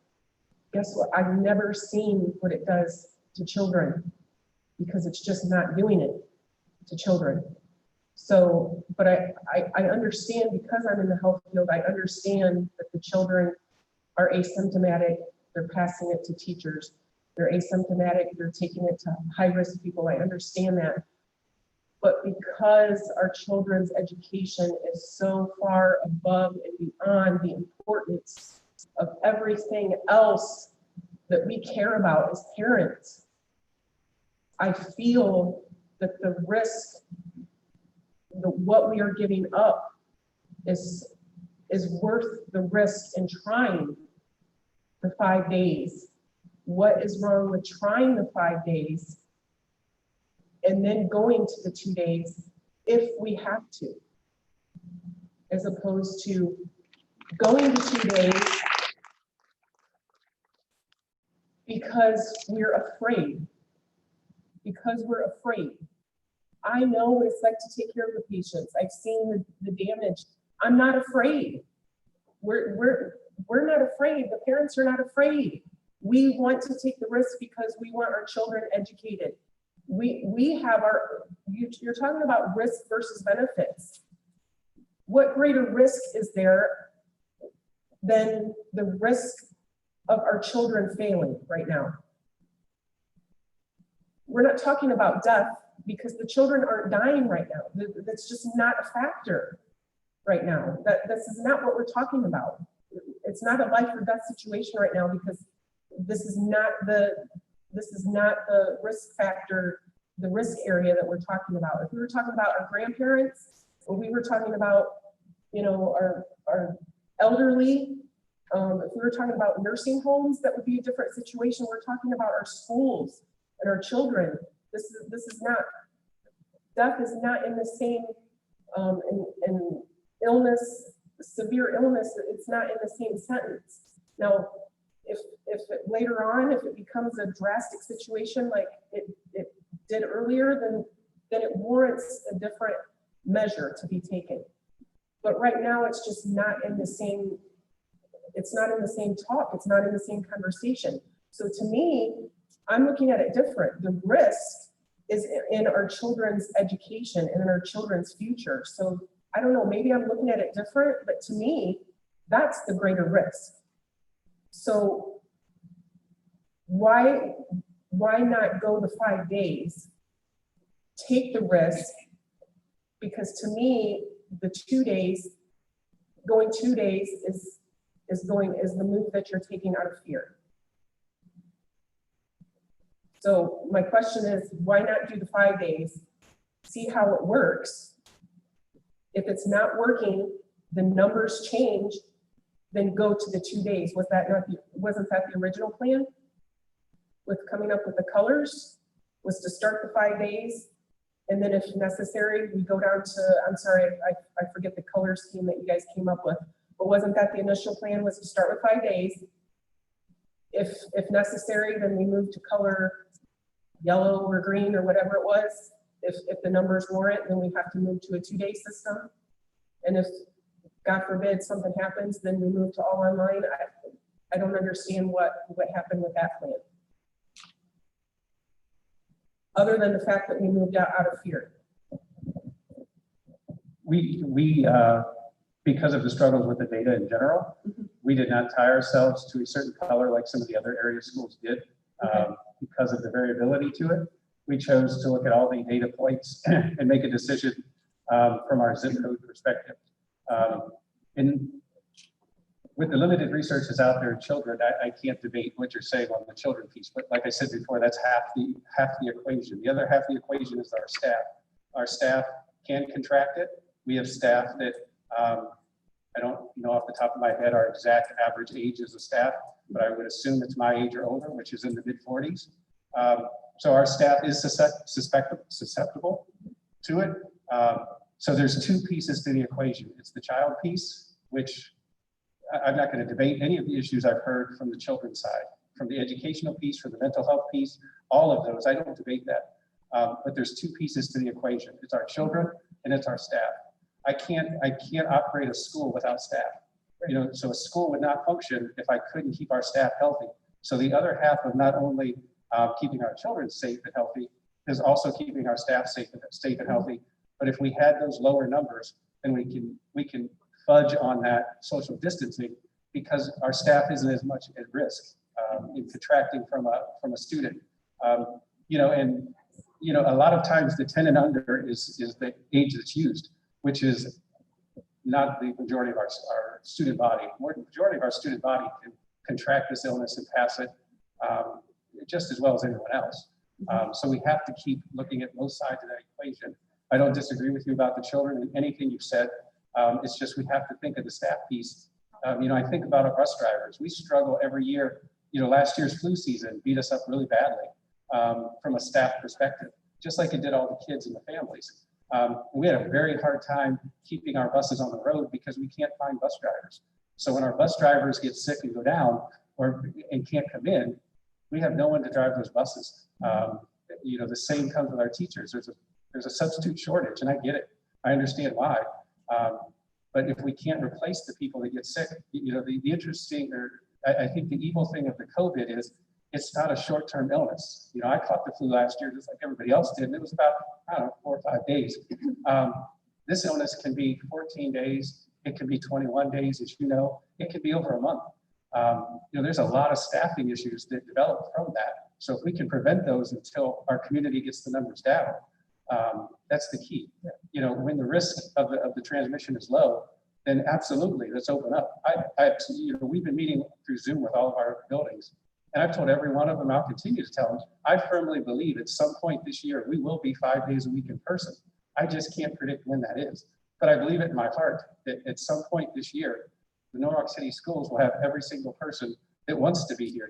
Guess what? I've never seen what it does to children, because it's just not doing it to children. So, but I understand, because I'm in the health field, I understand that the children are asymptomatic, they're passing it to teachers. They're asymptomatic, they're taking it to high-risk people, I understand that. But because our children's education is so far above and beyond the importance of everything else that we care about as parents, I feel that the risk, what we are giving up is worth the risk in trying the 5 days. What is wrong with trying the 5 days and then going to the 2 days if we have to, as opposed to going to 2 days because we're afraid. Because we're afraid. I know what it's like to take care of the patients. I've seen the damage. I'm not afraid. We're not afraid. The parents are not afraid. We want to take the risk because we want our children educated. We have you're talking about risk versus benefits. What greater risk is there than the risk of our children failing right now? We're not talking about death, because the children aren't dying right now. That's just not a factor right now. This is not what we're talking about. It's not a life or death situation right now, because this is not the risk factor, the risk area that we're talking about. If we were talking about our grandparents, or we were talking about, our elderly, if we were talking about nursing homes, that would be a different situation. We're talking about our schools and our children. This is not, death is not in the same, in illness, severe illness, it's not in the same sentence. Now, if later on, if it becomes a drastic situation like it did earlier, then it warrants a different measure to be taken. But right now, it's just not in the same, it's not in the same talk, it's not in the same conversation. So to me, I'm looking at it different. The risk is in our children's education and in our children's future. So I don't know, maybe I'm looking at it different, but to me, that's the greater risk. So why not go the 5 days, take the risk? Because to me, the 2 days, going 2 days is the move that you're taking out of fear. So my question is, why not do the 5 days, see how it works? If it's not working, the numbers change, then go to the 2 days. Wasn't that the original plan? With coming up with the colors, was to start the 5 days, and then if necessary, we go down to, I'm sorry, I forget the color scheme that you guys came up with, but wasn't that the initial plan, was to start with 5 days? If necessary, then we move to color yellow or green or whatever it was. If the numbers warrant, then we have to move to a 2-day system. And if, God forbid, something happens, then we move to all online. I don't understand what happened with that plan, other than the fact that we moved out of fear. We because of the struggles with the data in general, We did not tie ourselves to a certain color like some of the other area schools did because of the variability to it. We chose to look at all the data points and make a decision from our zip code perspective. And with the limited research that's out there in children, I can't debate what you're saying on the children piece, but like I said before, that's half the equation. The other half of the equation is our staff. Our staff can contract it. We have staff that, I don't know off the top of my head our exact average age as a staff, but I would assume it's my age or older, which is in the mid-40s. So our staff is susceptible to it. So there's two pieces to the equation. It's the child piece, which I'm not going to debate any of the issues I've heard from the children's side, from the educational piece, from the mental health piece, all of those. I don't debate that. But there's two pieces to the equation. It's our children and it's our staff. I can't operate a school without staff. You know, so a school would not function if I couldn't keep our staff healthy. So the other half of not only keeping our children safe and healthy is also keeping our staff safe and healthy. But if we had those lower numbers, then we can fudge on that social distancing because our staff isn't as much at risk in contracting from a student. You know, and you know, a lot of times the 10 and under is the age that's used, which is not the majority of our student body. The majority of our student body can contract this illness and pass it just as well as anyone else. So we have to keep looking at both sides of that equation. I don't disagree with you about the children and anything you've said. It's just we have to think of the staff piece. You know, I think about our bus drivers. We struggle every year. You know, last year's flu season beat us up really badly from a staff perspective, just like it did all the kids and the families. We had a very hard time keeping our buses on the road because we can't find bus drivers. So when our bus drivers get sick and go down and can't come in, we have no one to drive those buses. You know, the same comes with our teachers. There's a substitute shortage, and I get it. I understand why. But if we can't replace the people that get sick, you know, the interesting, or I think the evil thing of the COVID is it's not a short-term illness. You know, I caught the flu last year just like everybody else did, and it was about, I don't know, 4 or 5 days. This illness can be 14 days. It can be 21 days, as you know. It can be over a month. You know, there's a lot of staffing issues that develop from that. So if we can prevent those until our community gets the numbers down, that's the key. You know, when the risk of the transmission is low, then absolutely, let's open up. You know, we've been meeting through Zoom with all of our buildings, and I've told every one of them, I'll continue to tell them, I firmly believe at some point this year, we will be 5 days a week in person. I just can't predict when that is. But I believe it in my heart that at some point this year, the Norwalk City Schools will have every single person that wants to be here.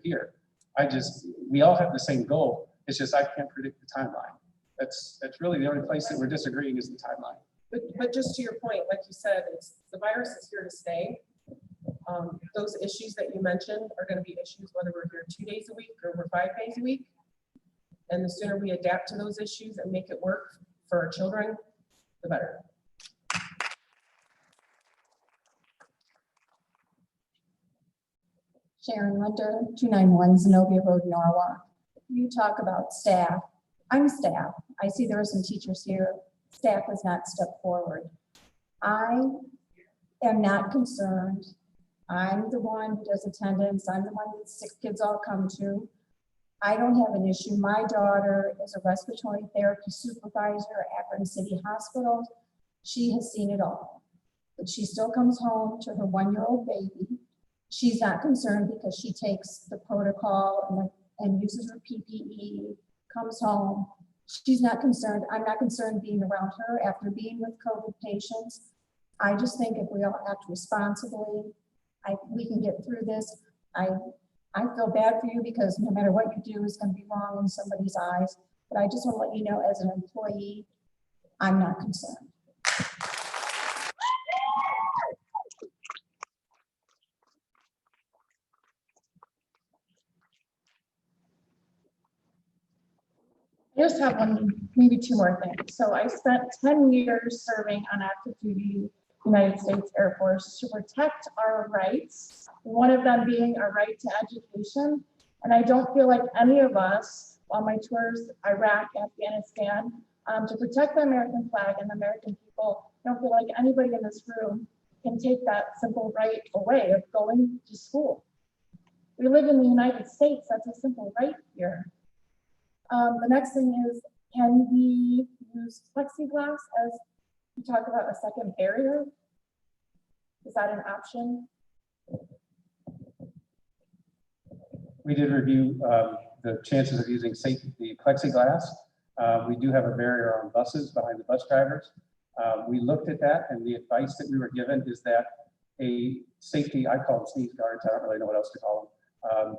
We all have the same goal. It's just I can't predict the timeline. That's really the only place that we're disagreeing is the timeline. But just to your point, like you said, the virus is here to stay. Those issues that you mentioned are going to be issues whether we're here 2 days a week or we're 5 days a week. And the sooner we adapt to those issues and make it work for our children, the better. Sharon Winter, 291 Zenobia Road, Norwalk. You talk about staff. I'm staff. I see there are some teachers here. Staff has not stepped forward. I am not concerned. I'm the one who does attendance. I'm the one that sick kids all come to. I don't have an issue. My daughter is a respiratory therapy supervisor at Akron City Hospital. She has seen it all. But she still comes home to her 1-year-old baby. She's not concerned because she takes the protocol and uses her PPE, comes home. She's not concerned. I'm not concerned being around her after being with COVID patients. I just think if we all act responsibly, we can get through this. I feel bad for you because no matter what you do is going to be wrong in somebody's eyes. But I just want to let you know as an employee, I'm not concerned. I just have maybe two more things. So I spent 10 years serving on active duty United States Air Force to protect our rights, one of them being our right to education. And I don't feel like any of us, on my tours, Iraq, Afghanistan, to protect the American flag and the American people, I don't feel like anybody in this room can take that simple right away of going to school. We live in the United States, that's a simple right here. The next thing is, can we use plexiglass as we talk about a second barrier? Is that an option? We did review the chances of using the plexiglass. We do have a barrier on buses behind the bus drivers. We looked at that, and the advice that we were given is that a safety, I call them sneeze guards, I don't really know what else to call them.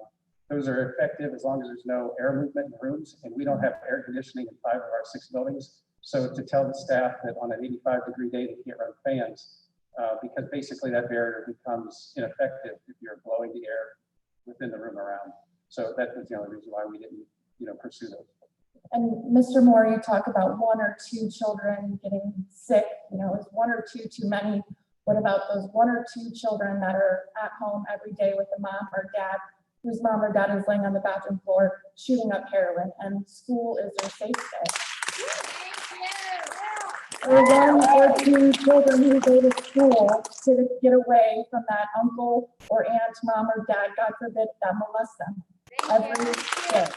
Those are effective as long as there's no air movement in the rooms, and we don't have air conditioning in 5 of our 6 buildings. So to tell the staff that on an 85-degree day, they can't run fans, because basically that barrier becomes ineffective if you're blowing the air within the room around. So that was the only reason why we didn't, pursue those. And Mr. Moore, you talk about 1 or 2 children getting sick, is 1 or 2 too many? What about those 1 or 2 children that are at home every day with a mom or dad, whose mom or dad is laying on the bathroom floor shooting up heroin, and school is their safe day? Or 1 or 2 children who go to school to get away from that uncle or aunt, mom or dad, God forbid, that molest them every day.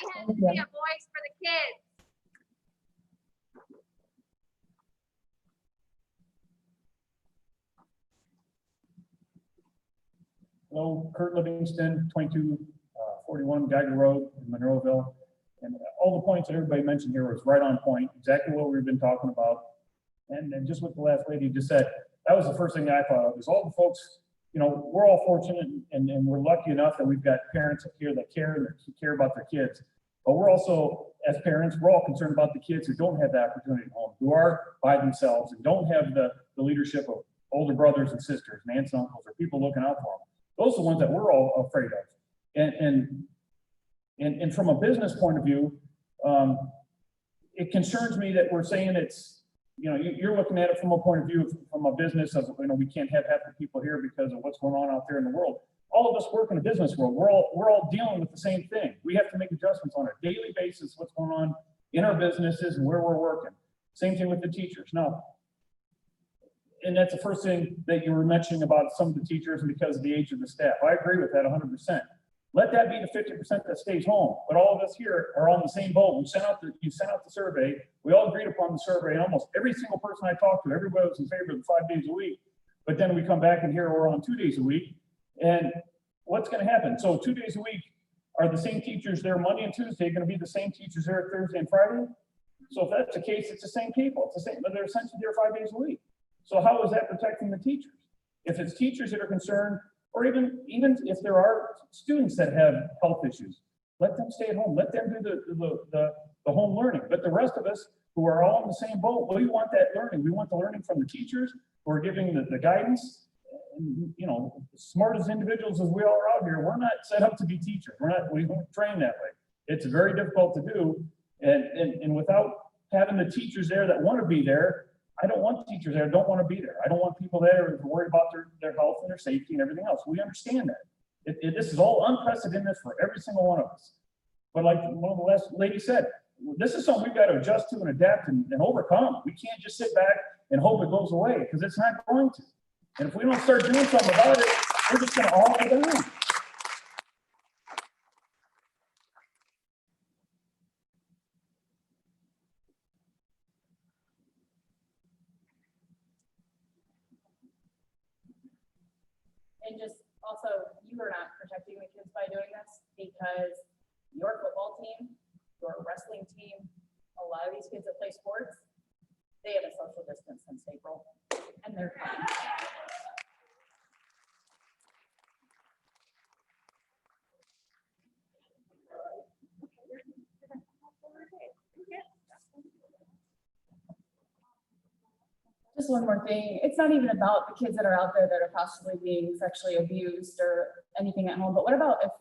We had to be a voice for the kids. Hello, Kurt Livingston, 2241 Geiger Road in Monroeville. And all the points that everybody mentioned here was right on point, exactly what we've been talking about. And just what the last lady just said, that was the first thing I thought of, is all the folks, we're all fortunate and we're lucky enough that we've got parents up here that care and that care about their kids. But we're also, as parents, we're all concerned about the kids who don't have the opportunity at home, who are by themselves and don't have the leadership of older brothers and sisters and aunts and uncles or people looking out for them. Those are the ones that we're all afraid of. And from a business point of view, it concerns me that we're saying it's, you're looking at it from a point of view from a business of, we can't have half the people here because of what's going on out there in the world. All of us work in the business world. We're all dealing with the same thing. We have to make adjustments on a daily basis, what's going on in our businesses and where we're working. Same thing with the teachers. Now, and that's the first thing that you were mentioning about some of the teachers and because of the age of the staff. I agree with that 100%. Let that be the 50% that stays home. But all of us here are on the same boat. You sent out the survey. We all agreed upon the survey. And almost every single person I talked to, everybody was in favor of the 5 days a week. But then we come back and here we're on 2 days a week. And what's going to happen? So 2 days a week, are the same teachers there Monday and Tuesday going to be the same teachers there Thursday and Friday? So if that's the case, it's the same people. It's the same, but they're essentially there 5 days a week. So how is that protecting the teachers? If it's teachers that are concerned, or even if there are students that have health issues, let them stay at home. Let them do the home learning. But the rest of us who are all in the same boat, we want that learning. We want the learning from the teachers who are giving the guidance. And, smart as individuals as we all are out here, we're not set up to be teachers. We don't train that way. It's very difficult to do. And without having the teachers there that want to be there, I don't want teachers there, don't want to be there. I don't want people there to worry about their health and their safety and everything else. We understand that. This is all unprecedented for every single one of us. But like one of the last ladies said, this is something we've got to adjust to and adapt and overcome. We can't just sit back and hope it goes away because it's not going to. And if we don't start doing something about it, we're just going to all go down. And just also, you are not protecting the kids by doing this because your football team, your wrestling team, a lot of these kids that play sports, they have a social distance since April and they're fine. Just one more thing. It's not even about the kids that are out there that are possibly being sexually abused or anything at home, but what about if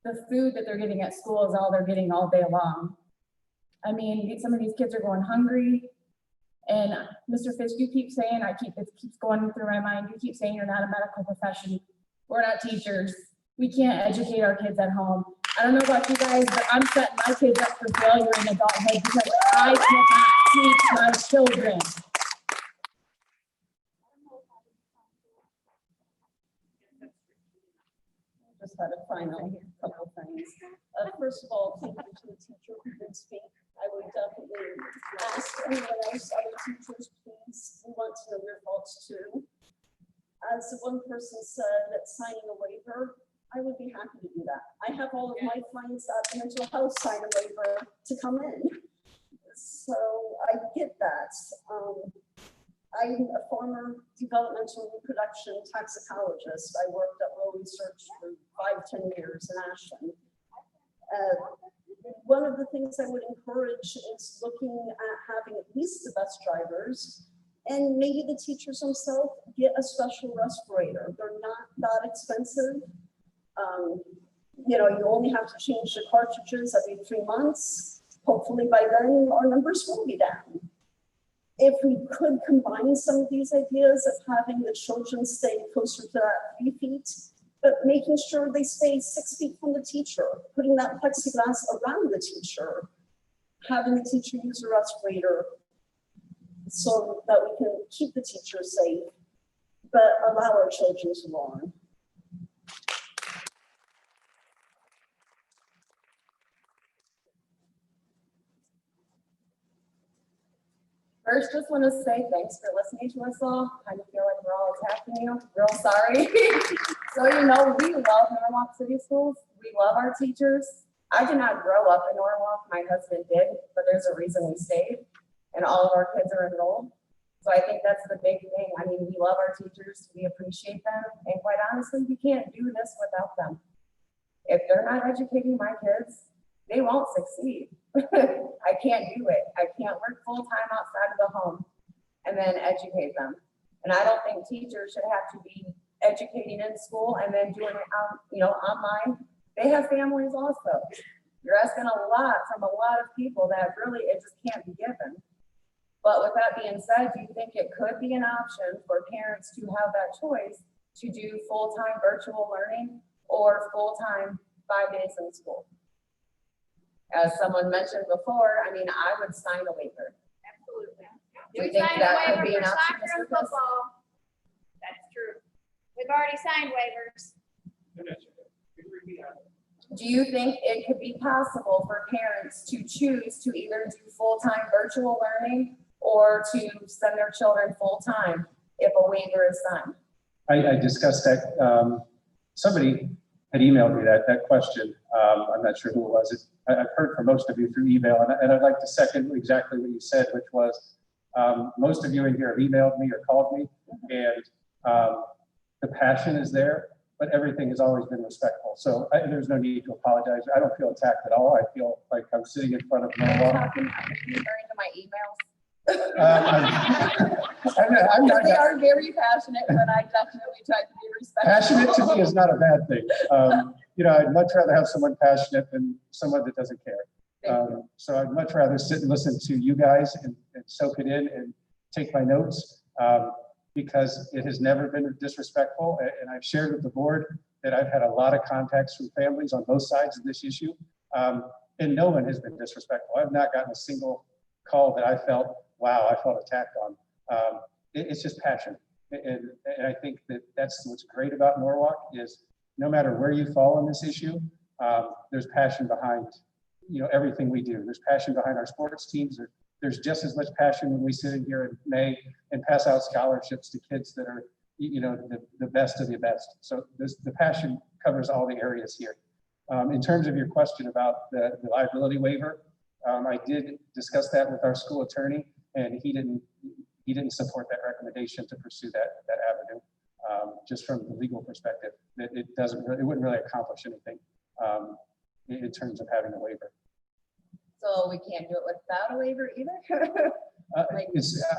the food that they're getting at school is all they're getting all day long? I mean, some of these kids are going hungry. And Mr. Fisk, you keep saying, it keeps going through my mind. You keep saying you're not a medical profession. We're not teachers. We can't educate our kids at home. I don't know about you guys, but I'm setting my kids up for failure in adulthood because I cannot teach my children. Just had a final couple things. First of all, thank you to the teacher who did speak. I would definitely ask anyone else, other teachers, please, we want to know your thoughts too. As one person said, that signing a waiver, I would be happy to do that. I have all of my clients at the mental health sign a waiver to come in. So I get that. I'm a former developmental reproduction toxicologist. I worked at Roe Research for 5-10 years in Ashland. One of the things I would encourage is looking at having at least the bus drivers and maybe the teachers themselves get a special respirator. They're not that expensive. You know, you only have to change the cartridges every 3 months. Hopefully by then our numbers will be down. If we could combine some of these ideas of having the children stay closer to that 3 feet, but making sure they stay 6 feet from the teacher, putting that plexiglass around the teacher, having the teacher use a respirator so that we can keep the teacher safe, but allow our children to learn. First, just want to say thanks for listening to us all. Kind of feel like we're all attacking you. Real sorry. So, you know, we love Norwalk City Schools. We love our teachers. I did not grow up in Norwalk. My husband did, but there's a reason we stayed, and all of our kids are enrolled. So I think that's the big thing. I mean, we love our teachers. We appreciate them. And quite honestly, we can't do this without them. If they're not educating my kids, they won't succeed. I can't do it. I can't work full-time outside of the home and then educate them. And I don't think teachers should have to be educating in school and then doing it out, you know, online. They have families also. You're asking a lot from a lot of people that really it just can't be given. But with that being said, do you think it could be an option for parents to have that choice to do full-time virtual learning or full-time 5 days in school? As someone mentioned before, I mean, I would sign a waiver. Absolutely. Do you We think signed a that could waiver be an for option, soccer Mr. and Chris? football. That's true. We've already signed waivers. Do you think it could be possible for parents to choose to either do full-time virtual learning or to send their children full-time if a waiver is signed? I discussed that. Somebody had emailed me that question. I'm not sure who it was. I've heard from most of you through email, and I'd like to second exactly what you said, which was most of you in here have emailed me or called me, and the passion is there, but everything has always been respectful. So there's no need to apologize. I don't feel attacked at all. I feel like I'm sitting in front of Norwalk. Talking, are you referring to my emails? I'm not, They are very passionate, but I definitely try to be respectful. passionate to me is not a bad thing. You know, I'd much rather have someone passionate than someone that doesn't care. So I'd much rather sit and listen to you guys and soak it in and take my notes because it has never been disrespectful. And I've shared with the board that I've had a lot of contacts from families on both sides of this issue. And no one has been disrespectful. I've not gotten a single call that I felt, wow, I felt attacked on. It's just passion. And I think that's what's great about Norwalk is no matter where you fall on this issue, there's passion behind, you know, everything we do. There's passion behind our sports teams. There's just as much passion when we sit in here in May and pass out scholarships to kids that are, you know, the best of the best. So the passion covers all the areas here. In terms of your question about the liability waiver, I did discuss that with our school attorney, and he didn't support that recommendation to pursue that avenue. Just from the legal perspective, it wouldn't really accomplish anything in terms of having a waiver. So we can't do it without a waiver either?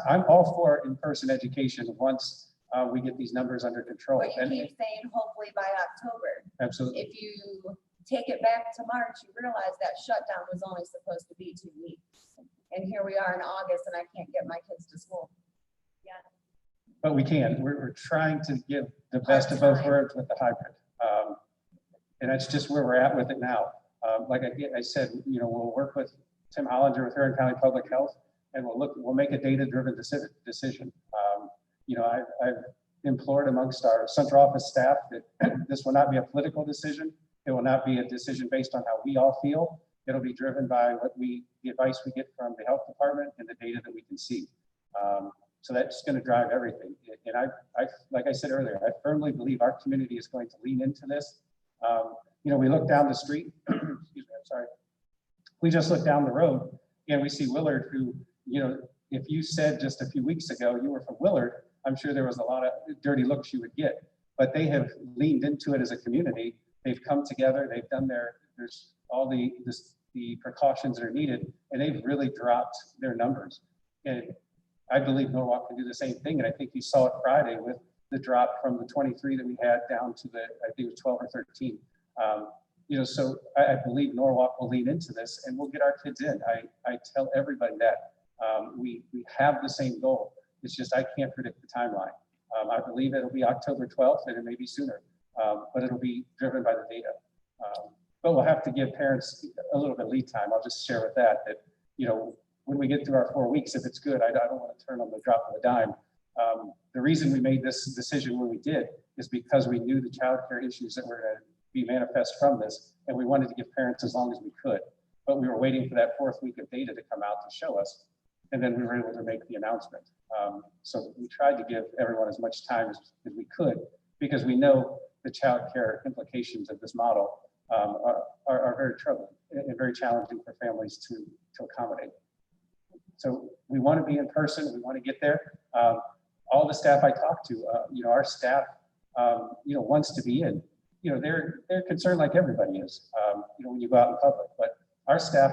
I'm all for in-person education once we get these numbers under control. But you keep saying hopefully by October. Absolutely. If you take it back to March, you realize that shutdown was only supposed to be 2 weeks. And here we are in August and I can't get my kids to school. Yeah. But we can. We're trying to give the best of both worlds with the hybrid. And that's just where we're at with it now. Like I said, you know, we'll work with Tim Hollinger with Huron County Public Health, and we'll make a data-driven decision. You know, I've implored amongst our central office staff that this will not be a political decision. It will not be a decision based on how we all feel. It'll be driven by the advice we get from the health department and the data that we can see. So that's going to drive everything. And I, like I said earlier, I firmly believe our community is going to lean into this. You know, we look down the street, excuse me, I'm sorry. We just look down the road and we see Willard, who, you know, if you said just a few weeks ago you were from Willard, I'm sure there was a lot of dirty looks you would get, but they have leaned into it as a community. They've come together, they've done there's all the precautions that are needed, and they've really dropped their numbers. And I believe Norwalk can do the same thing. And I think you saw it Friday with the drop from the 23 that we had down to I think it was 12 or 13. You know, so I believe Norwalk will lean into this and we'll get our kids in. I tell everybody that we have the same goal. It's just, I can't predict the timeline. I believe it'll be October 12th and it may be sooner, but it'll be driven by the data. But we'll have to give parents a little bit of lead time. I'll just share with that, you know, when we get through our 4 weeks, if it's good, I don't want to turn on the drop of a dime. The reason we made this decision when we did is because we knew the childcare issues that were going to be manifest from this, and we wanted to give parents as long as we could. But we were waiting for that 4th week of data to come out to show us, and then we were able to make the announcement. So we tried to give everyone as much time as we could, because we know the childcare implications of this model are very troubling and very challenging for families to accommodate. So we want to be in person. We want to get there. All the staff I talk to, you know, our staff, you know, wants to be in. You know, they're concerned like everybody is. You know, when you go out in public, but our staff,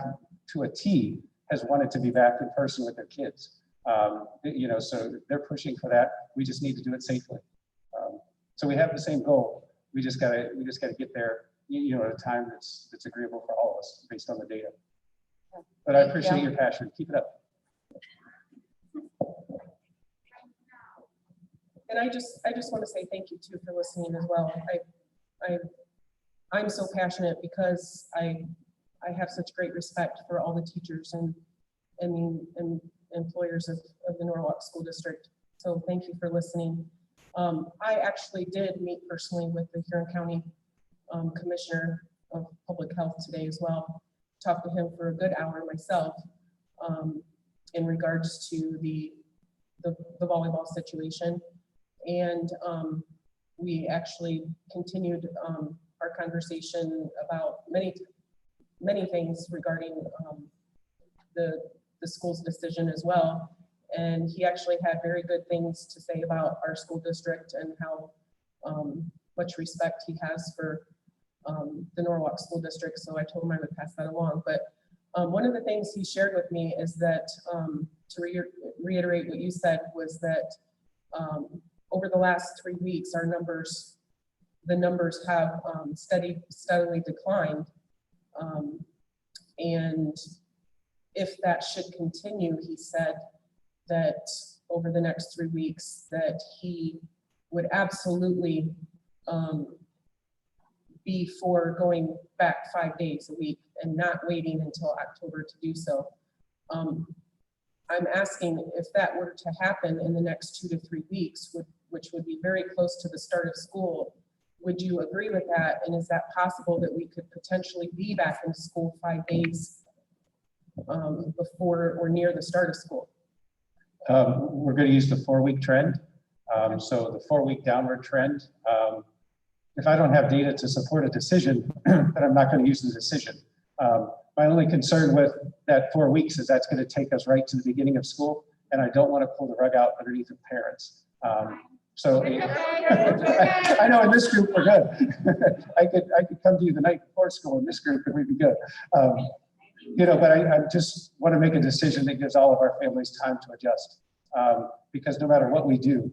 to a T, has wanted to be back in person with their kids. You know, so they're pushing for that. We just need to do it safely. So we have the same goal. We just gotta get there, you know, at a time that's agreeable for all of us based on the data. But I appreciate your passion. Keep it up. And I just want to say thank you too for listening as well. I'm so passionate because I have such great respect for all the teachers and employers of the Norwalk School District. So thank you for listening. I actually did meet personally with the Huron County Commissioner of Public Health today as well. Talked to him for a good hour myself in regards to the volleyball situation. And we actually continued our conversation about many things regarding the school's decision as well. And he actually had very good things to say about our school district and how much respect he has for the Norwalk School District. So I told him I would pass that along. But one of the things he shared with me is that, to reiterate what you said, was that over the last 3 weeks, the numbers have steadily declined. And if that should continue, he said that over the next 3 weeks, that he would absolutely be for going back 5 days a week and not waiting until October to do so. I'm asking if that were to happen in the next 2 to 3 weeks, which would be very close to the start of school. Would you agree with that? And is that possible that we could potentially be back in school 5 days before or near the start of school? We're going to use the 4-week trend. So the 4-week downward trend. If I don't have data to support a decision, then I'm not going to use the decision. My only concern with that 4 weeks is that's going to take us right to the beginning of school, and I don't want to pull the rug out underneath of parents. So I know in this group we're good. I could come to you the night before school in this group and we'd be good. You know, but I just want to make a decision that gives all of our families time to adjust. Because no matter what we do,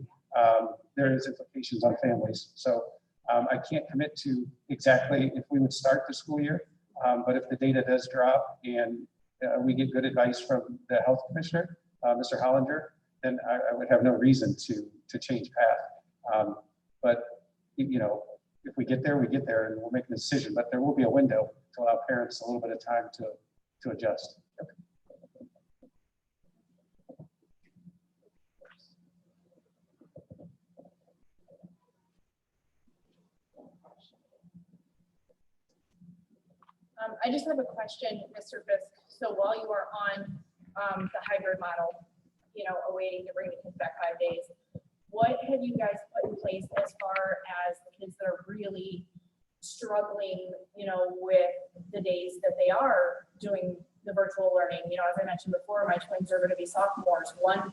there is implications on families. So I can't commit to exactly if we would start the school year, but if the data does drop and we get good advice from the health commissioner, Mr. Hollinger, then I would have no reason to change path. But you know, if we get there, we get there, and we'll make a decision. But there will be a window to allow parents a little bit of time to adjust. I just have a question, Mr. Fisk. So while you are on the hybrid model, you know, awaiting to bring the kids back 5 days, what have you guys put in place as far as the kids that are really struggling, you know, with the days that they are doing the virtual learning? You know, as I mentioned before, my twins are going to be sophomores. One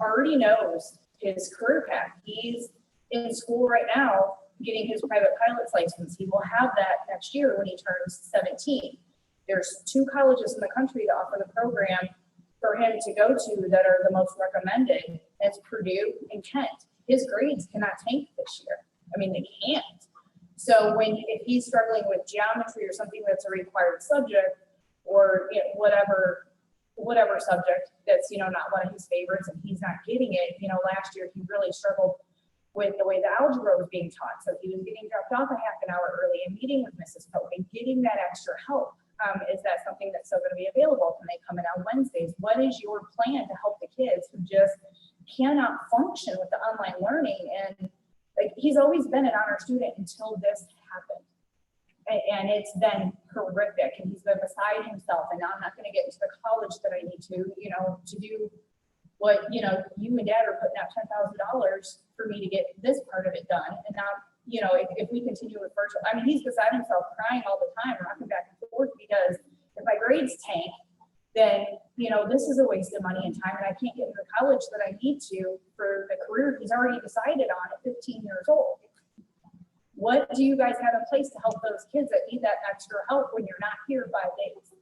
already knows his career path. He's in school right now getting his private pilot's license. He will have that next year when he turns 17. There's 2 colleges in the country that offer the program for him to go to that are the most recommended. It's Purdue and Kent. His grades cannot tank this year. I mean, they can't. So if he's struggling with geometry or something that's a required subject, or you know, whatever subject that's, you know, not one of his favorites and he's not getting it, you know, last year he really struggled with the way the algebra was being taught. So he was getting dropped off a half an hour early and meeting with Mrs. Pope and getting that extra help. Is that something that's still going to be available? Can they come in on Wednesdays? What is your plan to help the kids who just cannot function with the online learning? And like, he's always been an honor student until this happened. And it's been horrific, and he's been beside himself. And now I'm not going to get into the college that I need to, you know, to do what, you know, you and dad are putting out $10,000 for me to get this part of it done. And now, you know, if we continue with virtual, I mean, he's beside himself crying all the time, rocking back and forth, because if my grades tank, then, you know, this is a waste of money and time, and I can't get into the college that I need to for the career he's already decided on at 15 years old. What do you guys have in place to help those kids that need that extra help when you're not here 5 days?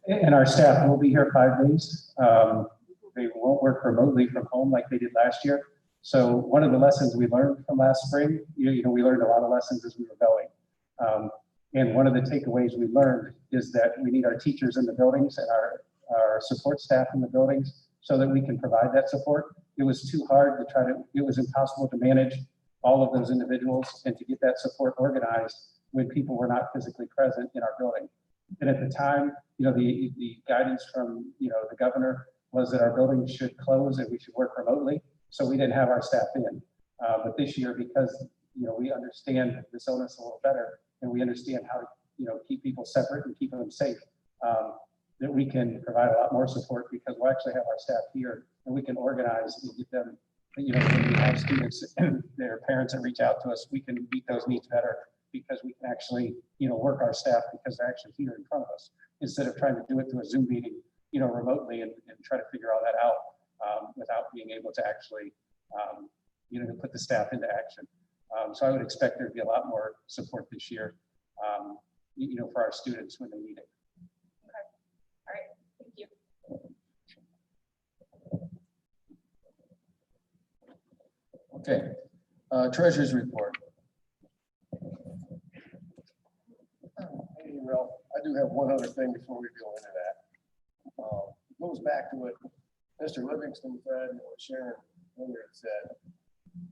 And our staff will be here 5 days. They won't work remotely from home like they did last year. So one of the lessons we learned from last spring, you know, we learned a lot of lessons as we were going. And one of the takeaways we learned is that we need our teachers in the buildings and our support staff in the buildings so that we can provide that support. It was too hard to it was impossible to manage all of those individuals and to get that support organized when people were not physically present in our building. And at the time, you know, the guidance from, you know, the governor was that our buildings should close and we should work remotely. So we didn't have our staff in. But this year, because, you know, we understand this illness a little better and we understand how to, you know, keep people separate and keep them safe, that we can provide a lot more support because we'll actually have our staff here and we can organize and get them, you know, when we have students and their parents that reach out to us, we can meet those needs better because we can actually, you know, work our staff because they're actually here in front of us instead of trying to do it through a Zoom meeting, you know, remotely and try to figure all that out without being able to actually, you know, put the staff into action. So I would expect there to be a lot more support this year, you know, for our students when they need it. Okay. All right. Thank you. Okay, treasurer's report. Hey, Ralph, I do have one other thing before we go into that. It goes back to what Mr. Livingston said and what Sharon earlier said.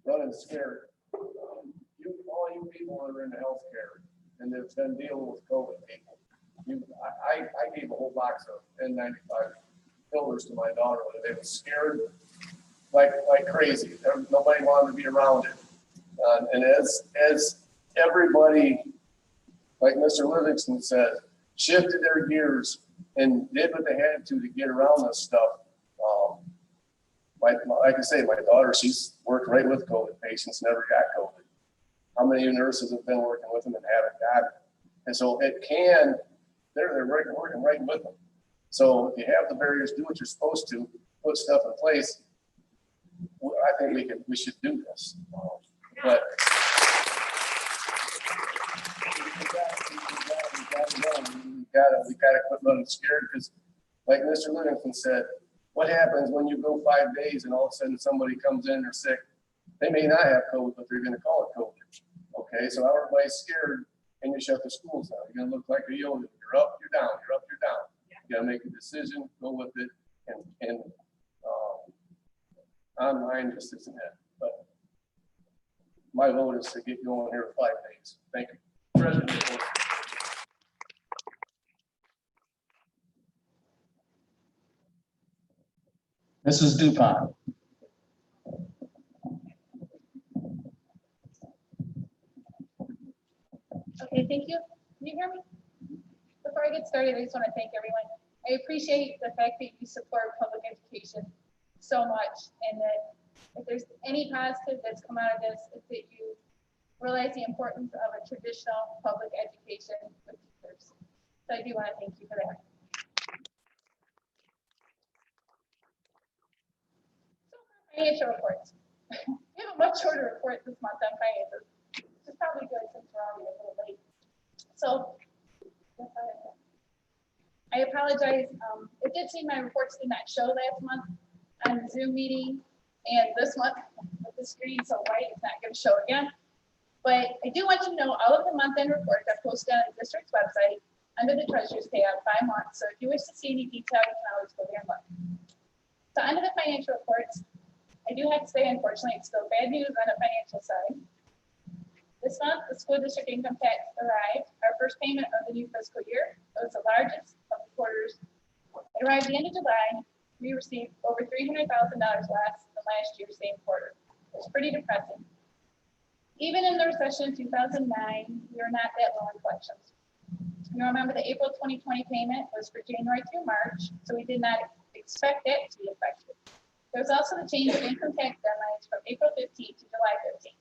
Running scared. All you people that are in the healthcare and have been dealing with COVID people, I gave a whole box of N95 fillers to my daughter when they were scared like crazy. Nobody wanted to be around it. And as everybody, like Mr. Livingston said, shifted their gears and did what they had to get around this stuff. Like I say, my daughter, she's worked right with COVID patients, never got COVID. How many nurses have been working with them and haven't got it? And so they're working right with them. So if you have the barriers, do what you're supposed to, put stuff in place. I think we should do this. But we gotta quit running scared because, like Mr. Livingston said, what happens when you go 5 days and all of a sudden somebody comes in, they're sick? They may not have COVID, but they're going to call it COVID. Okay, so everybody's scared and you shut the schools down. You're going to look like a yo-yo. You're up, you're down, you're up, you're down. You got to make a decision, go with it, and online just isn't it. But my vote is to get going here in 5 days. Thank you. President. Mrs. Dupont. Okay, thank you. Can you hear me? before I get started, I just want to thank everyone. I appreciate the fact that you support public education so much, and that if there's any positive that's come out of this, it's that you realize the importance of a traditional public education with teachers. So I do want to thank you for that. Financial reports. We have a much shorter report this month on finances, which is probably good since we're already a little late. So I apologize. It did seem my reports did not show last month on the Zoom meeting, and this month with the screen so white, it's not going to show again. But I do want you to know all of the month-end reports are posted on the district's website under the Treasurer's tab by month. So if you wish to see any detail, you can always go there and look. So under the financial reports, I do have to say, unfortunately, it's still bad news on the financial side. This month, the school district income tax arrived, our first payment of the new fiscal year. It was the largest of the quarters. It arrived the end of July. We received over $300,000 less than last year's same quarter. It's pretty depressing. Even in the recession of 2009, we were not that low in collections. You remember the April 2020 payment was for January through March, so we did not expect it to be affected. There was also the change of income tax deadlines from April 15th to July 15th.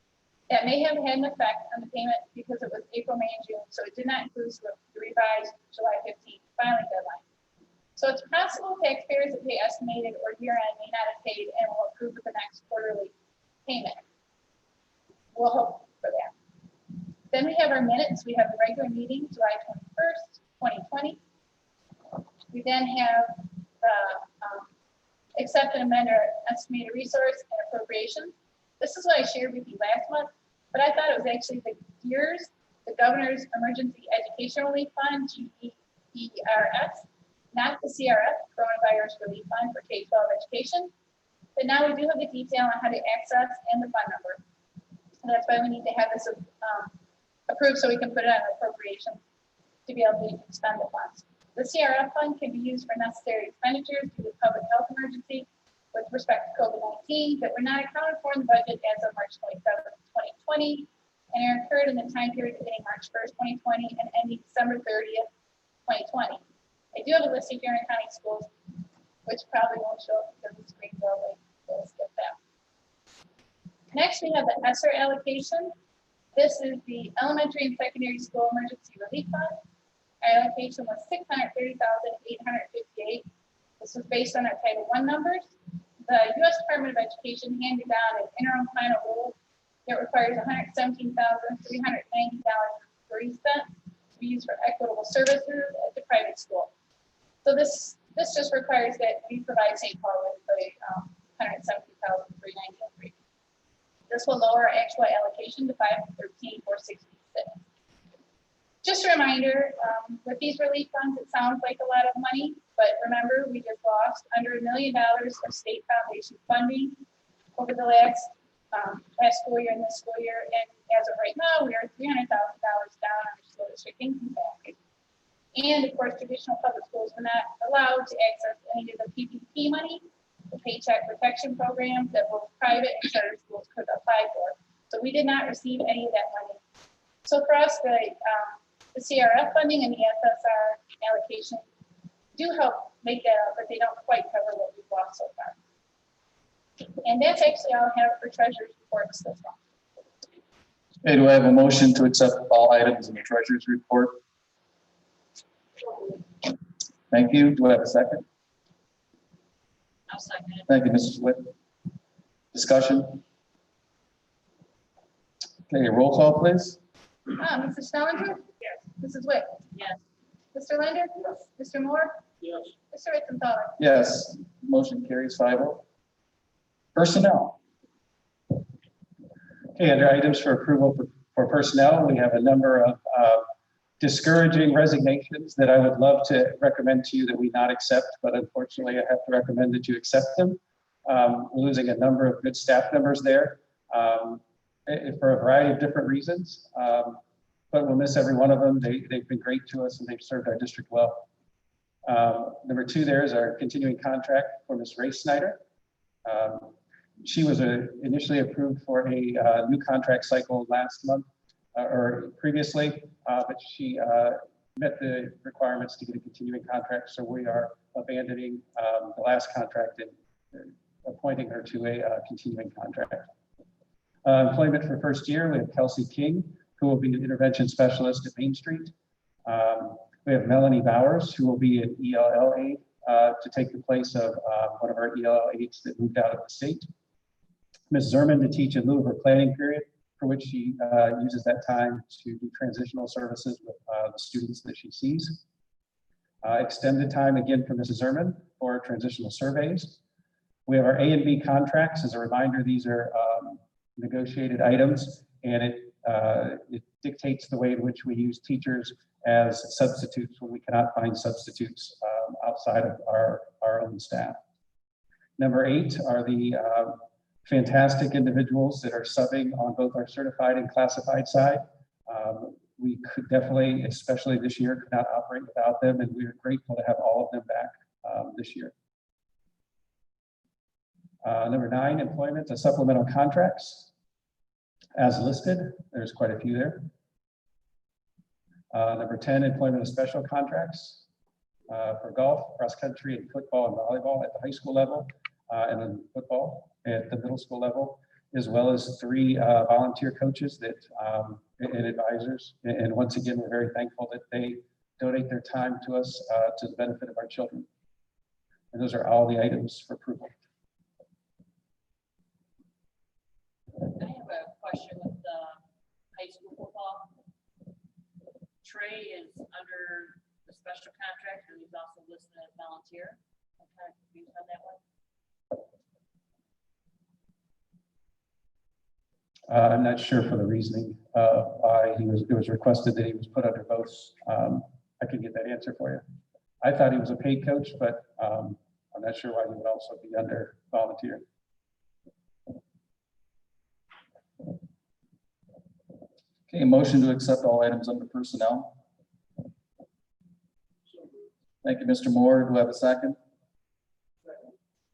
That may have had an effect on the payment because it was April, May, and June, so it did not include the revised July 15th filing deadline. So it's possible taxpayers that pay estimated or year-end may not have paid and will approve of the next quarterly payment. We'll hope for that. Then we have our minutes. We have the regular meeting, July 21st, 2020. We then have the accept and amend our estimated resource and appropriations. This is what I shared with you last month, but I thought it was actually the GEERS, the Governor's Emergency Education Relief Fund, GERS, not the CRF, Coronavirus Relief Fund for K-12 education. But now we do have the detail on how to access and the fund number. And that's why we need to have this approved so we can put it on appropriation to be able to expend the funds. The CRF fund can be used for necessary expenditures due to public health emergency with respect to COVID-19 that were not accounted for in the budget as of March 27th, 2020, and are incurred in the time period beginning March 1st, 2020 and ending December 30th, 2020. I do have a list of Huron County schools, which probably won't show up because the screen's over. We'll skip that. Next, we have the ESSER allocation. This is the Elementary and Secondary School Emergency Relief Fund. Our allocation was $630,858. This was based on our Title I numbers. The U.S. Department of Education handed down an interim final rule that requires $117,390.03 to be used for equitable services at the private school. So this just requires that we provide St. Paul with the $117,390.03. This will lower our actual allocation to $513,466. Just a reminder, with these relief funds, it sounds like a lot of money, but remember, we just lost under $1 million of state foundation funding over the last school year and this school year. And as of right now, we are $300,000 down on our school district income tax. And of course, traditional public schools were not allowed to access any of the PPP money, the Paycheck Protection Program that both private and charter schools could apply for. So we did not receive any of that money. So for us, the CRF funding and the SSR allocation do help make that up, but they don't quite cover what we've lost so far. And that's actually all I have for Treasurer's reports this month. Okay, do I have a motion to accept all items in the Treasurer's report? Thank you. Do I have a second? I'll second it. Thank you, Mrs. Witt. Discussion? Okay, roll call, please. Mrs. Snellinger? Yes. Mrs. Witt? Yes. Mr. Linder? Yes. Mr. Moore? Yes. Mr. Ritzenthaler? Yes, motion carries 5-0. Personnel. Okay, under items for approval for personnel, we have a number of discouraging resignations that I would love to recommend to you that we not accept, but unfortunately I have to recommend that you accept them. We're losing a number of good staff members there for a variety of different reasons, but we'll miss every one of them. They've been great to us and they've served our district well. Number 2 there is our continuing contract for Ms. Ray Snyder. She was initially approved for a new contract cycle last month or previously, but she met the requirements to get a continuing contract, so we are abandoning the last contract and appointing her to a continuing contract. Employment for first year, we have Kelsey King, who will be an intervention specialist at Main Street. We have Melanie Bowers, who will be an ELL aide to take the place of one of our ELL aides that moved out of the state. Ms. Zerman to teach in lieu of her planning period, for which she uses that time to do transitional services with the students that she sees. Extended time again for Mrs. Zerman for transitional surveys. We have our A and B contracts. As a reminder, these are negotiated items, and it dictates the way in which we use teachers as substitutes when we cannot find substitutes outside of our own staff. Number 8 are the fantastic individuals that are subbing on both our certified and classified side. We could definitely, especially this year, could not operate without them, and we are grateful to have all of them back this year. Number 9, employment and supplemental contracts. As listed, there's quite a few there. Number 10, employment of special contracts for golf, cross country, and football and volleyball at the high school level, and then football at the middle school level, as well as 3 volunteer coaches that and advisors. And once again, we're very thankful that they donate their time to us to the benefit of our children. And those are all the items for approval. I have a question with the high school football. Trey is under the special contract, and he's also listed as volunteer. I'm kind of confused on that one. I'm not sure for the reasoning why it was requested that he was put under both. I can get that answer for you. I thought he was a paid coach, but I'm not sure why he would also be under volunteer. Okay, motion to accept all items under personnel. Thank you, Mr. Moore. Do I have a second?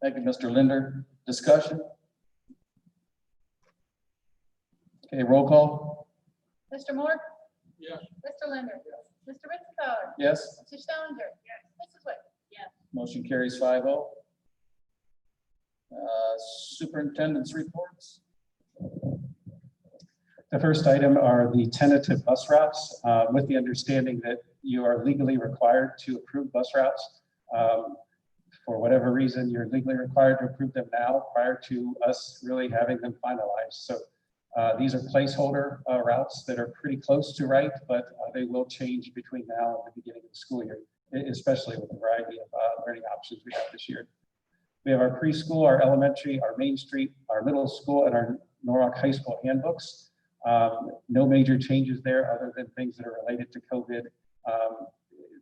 Thank you, Mr. Linder. Discussion? Okay, roll call. Mr. Moore? Yes. Mr. Linder? Mr. Ritzenthaler? Yes, Mr. Stellinger? Mrs. Wick? motion carries 5-0. Superintendent's reports. The first item are the tentative bus routes, with the understanding that you are legally required to approve bus routes. For whatever reason, you're legally required to approve them now prior to us really having them finalized. So these are placeholder routes that are pretty close to right, but they will change between now and the beginning of the school year, especially with the variety of learning options we have this year. We have our preschool, our elementary, our Main Street, our middle school, and our Norwalk High School handbooks. No major changes there other than things that are related to COVID.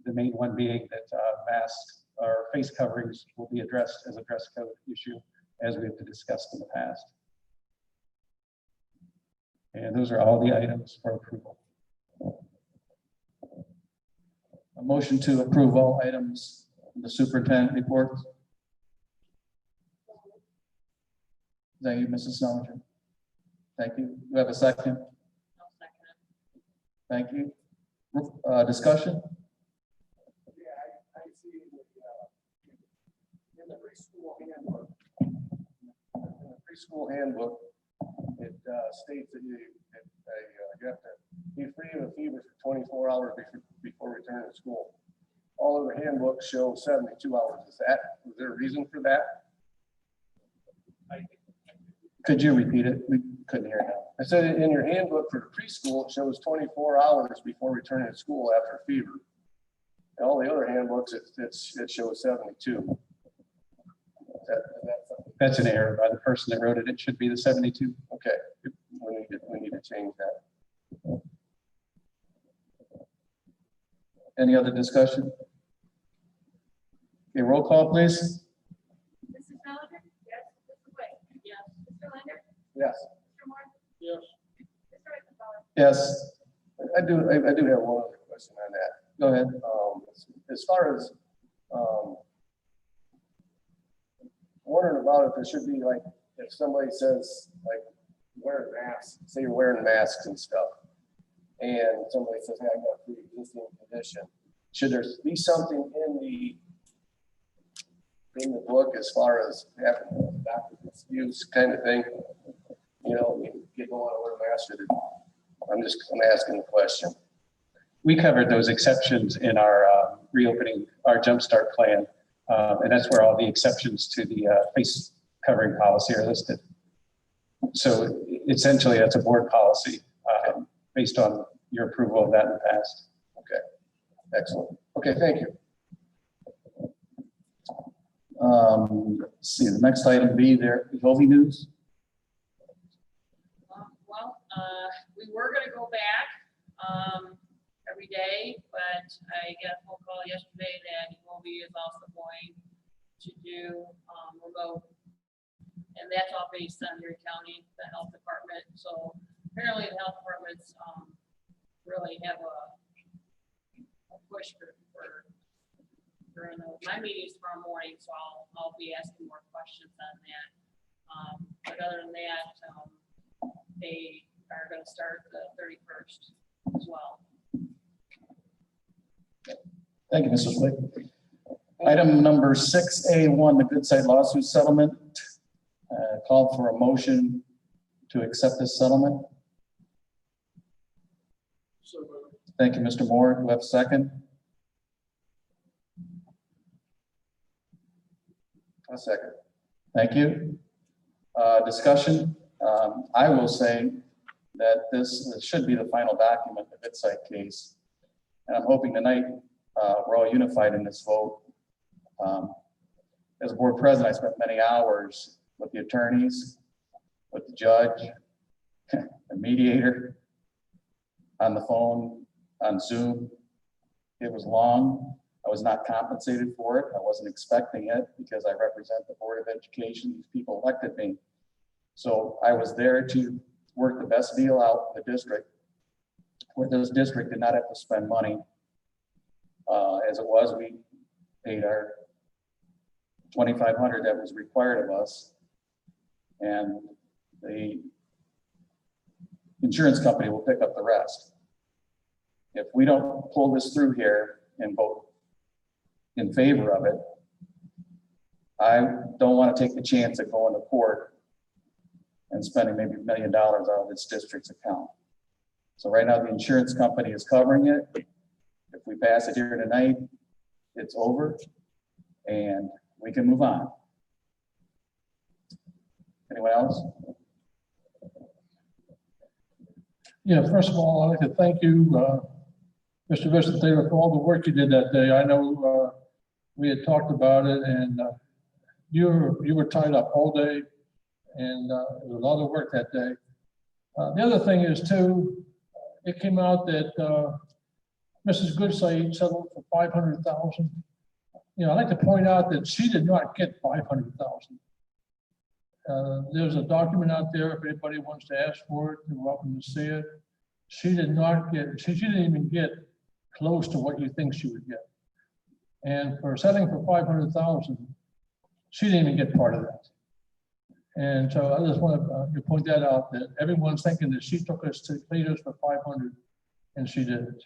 The main one being that masks or face coverings will be addressed as a dress code issue, as we've discussed in the past. And those are all the items for approval. A motion to approve all items in the superintendent report. Thank you, Mrs. Selinger. Thank you. Do you have a second? I'll second it. Thank you. Discussion? Yeah, I see in the preschool handbook, it states that you have to be free of a fever for 24 hours before returning to school. All of the handbooks show 72 hours. Is there a reason for that? Could you repeat it? We couldn't hear now. I said in your handbook for the preschool, it shows 24 hours before returning to school after fever. And all the other handbooks, it shows 72. That's an error by the person that wrote it. It should be the 72. Okay, we need to change that. Any other discussion? Okay, roll call, please. Mrs. Selinger? Yes. Mrs. Wick? Yes. Mr. Linder? Yes. Mr. Moore? Yes. Mr. Ritzenthaler? Yes, I do have one other question on that. go ahead. As far as wondering about if there should be like, if somebody says like wear masks, say you're wearing masks and stuff, and somebody says, hey, I got a pre-existing condition, should there be something in the book as far as having doctor's use kind of thing? You know, you don't want to wear a mask. I'm asking the question. We covered those exceptions in our reopening, our jumpstart plan. And that's where all the exceptions to the face covering policy are listed. So essentially, that's a board policy based on your approval of that in the past. Okay, excellent. Okay, thank you. Let's see, the next item B there, Hovi News. Well, we were gonna go back every day, but I got a phone call yesterday that Hovi is also going to do remote. And that's all based on Erie County, the health department. So apparently the health departments really have a push for my meetings tomorrow morning, so I'll be asking more questions on that. But other than that, they are going to start the 31st as well. Thank you, Mrs. Wick. Item number 6A1, the Good Site lawsuit settlement. Call for a motion to accept this settlement. Thank you, Mr. Moore. Do we have a second? A second. Thank you. Discussion. I will say that this should be the final document, the Good Site case. And I'm hoping tonight we're all unified in this vote. As board president, I spent many hours with the attorneys, with the judge, the mediator, on the phone, on Zoom. It was long. I was not compensated for it. I wasn't expecting it because I represent the Board of Education. These people elected me. So I was there to work the best deal out in the district, where this district did not have to spend money. As it was, we paid our $2,500 that was required of us. And the insurance company will pick up the rest. If we don't pull this through here and vote in favor of it, I don't want to take the chance of going to court and spending maybe $1 million out of this district's account. So right now the insurance company is covering it. If we pass it here tonight, it's over and we can move on. Anyone else? Yeah, first of all, I'd like to thank you, Mr. Vincent Taylor, for all the work you did that day. I know we had talked about it, and you were tied up all day, and it was a lot of work that day. The other thing is too, it came out that Mrs. Goodsite settled for $500,000. You know, I'd like to point out that she did not get $500,000. There's a document out there. If anybody wants to ask for it, you're welcome to see it. She did not get, she didn't even get close to what you think she would get. And for settling for $500,000, she didn't even get part of that. And so I just want to point that out, that everyone's thinking that she took us to Cletus for 500, and she didn't.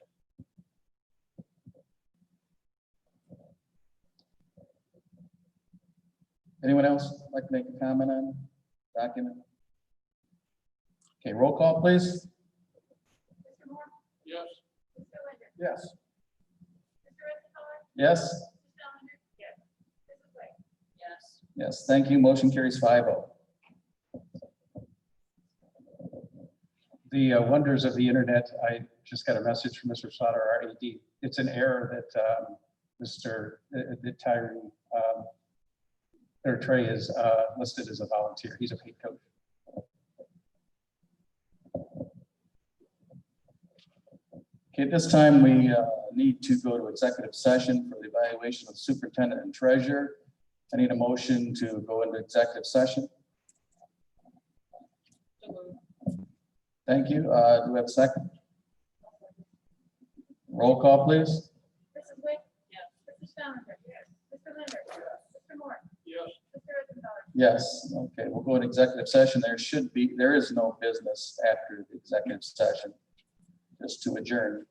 Anyone else like to make a comment on the document? Okay, roll call, please. Mr. Moore? Yes. Mr. Linder? Yes. Mr. Rosenthal? Yes. Mr. Stelter? Yes. Mrs. White? Yes. Yes, thank you. Motion carries 5-0. The wonders of the internet, I just got a message from Mr. Sauter, our AD. It's an error that Tyree or Trey is listed as a volunteer. He's a paid coach. Okay, at this time, we need to go to executive session for the evaluation of superintendent and treasurer. I need a motion to go into executive session. Thank you. Do we have a second? Roll call, please. Mrs. White? Yes. Mr. Stelter? Yes. Mr. Linder? Yes. Mr. Moore? Yes. Mr. Rosenthal? Yes. Okay, we'll go into executive session. There is no business after the executive session. just to adjourn.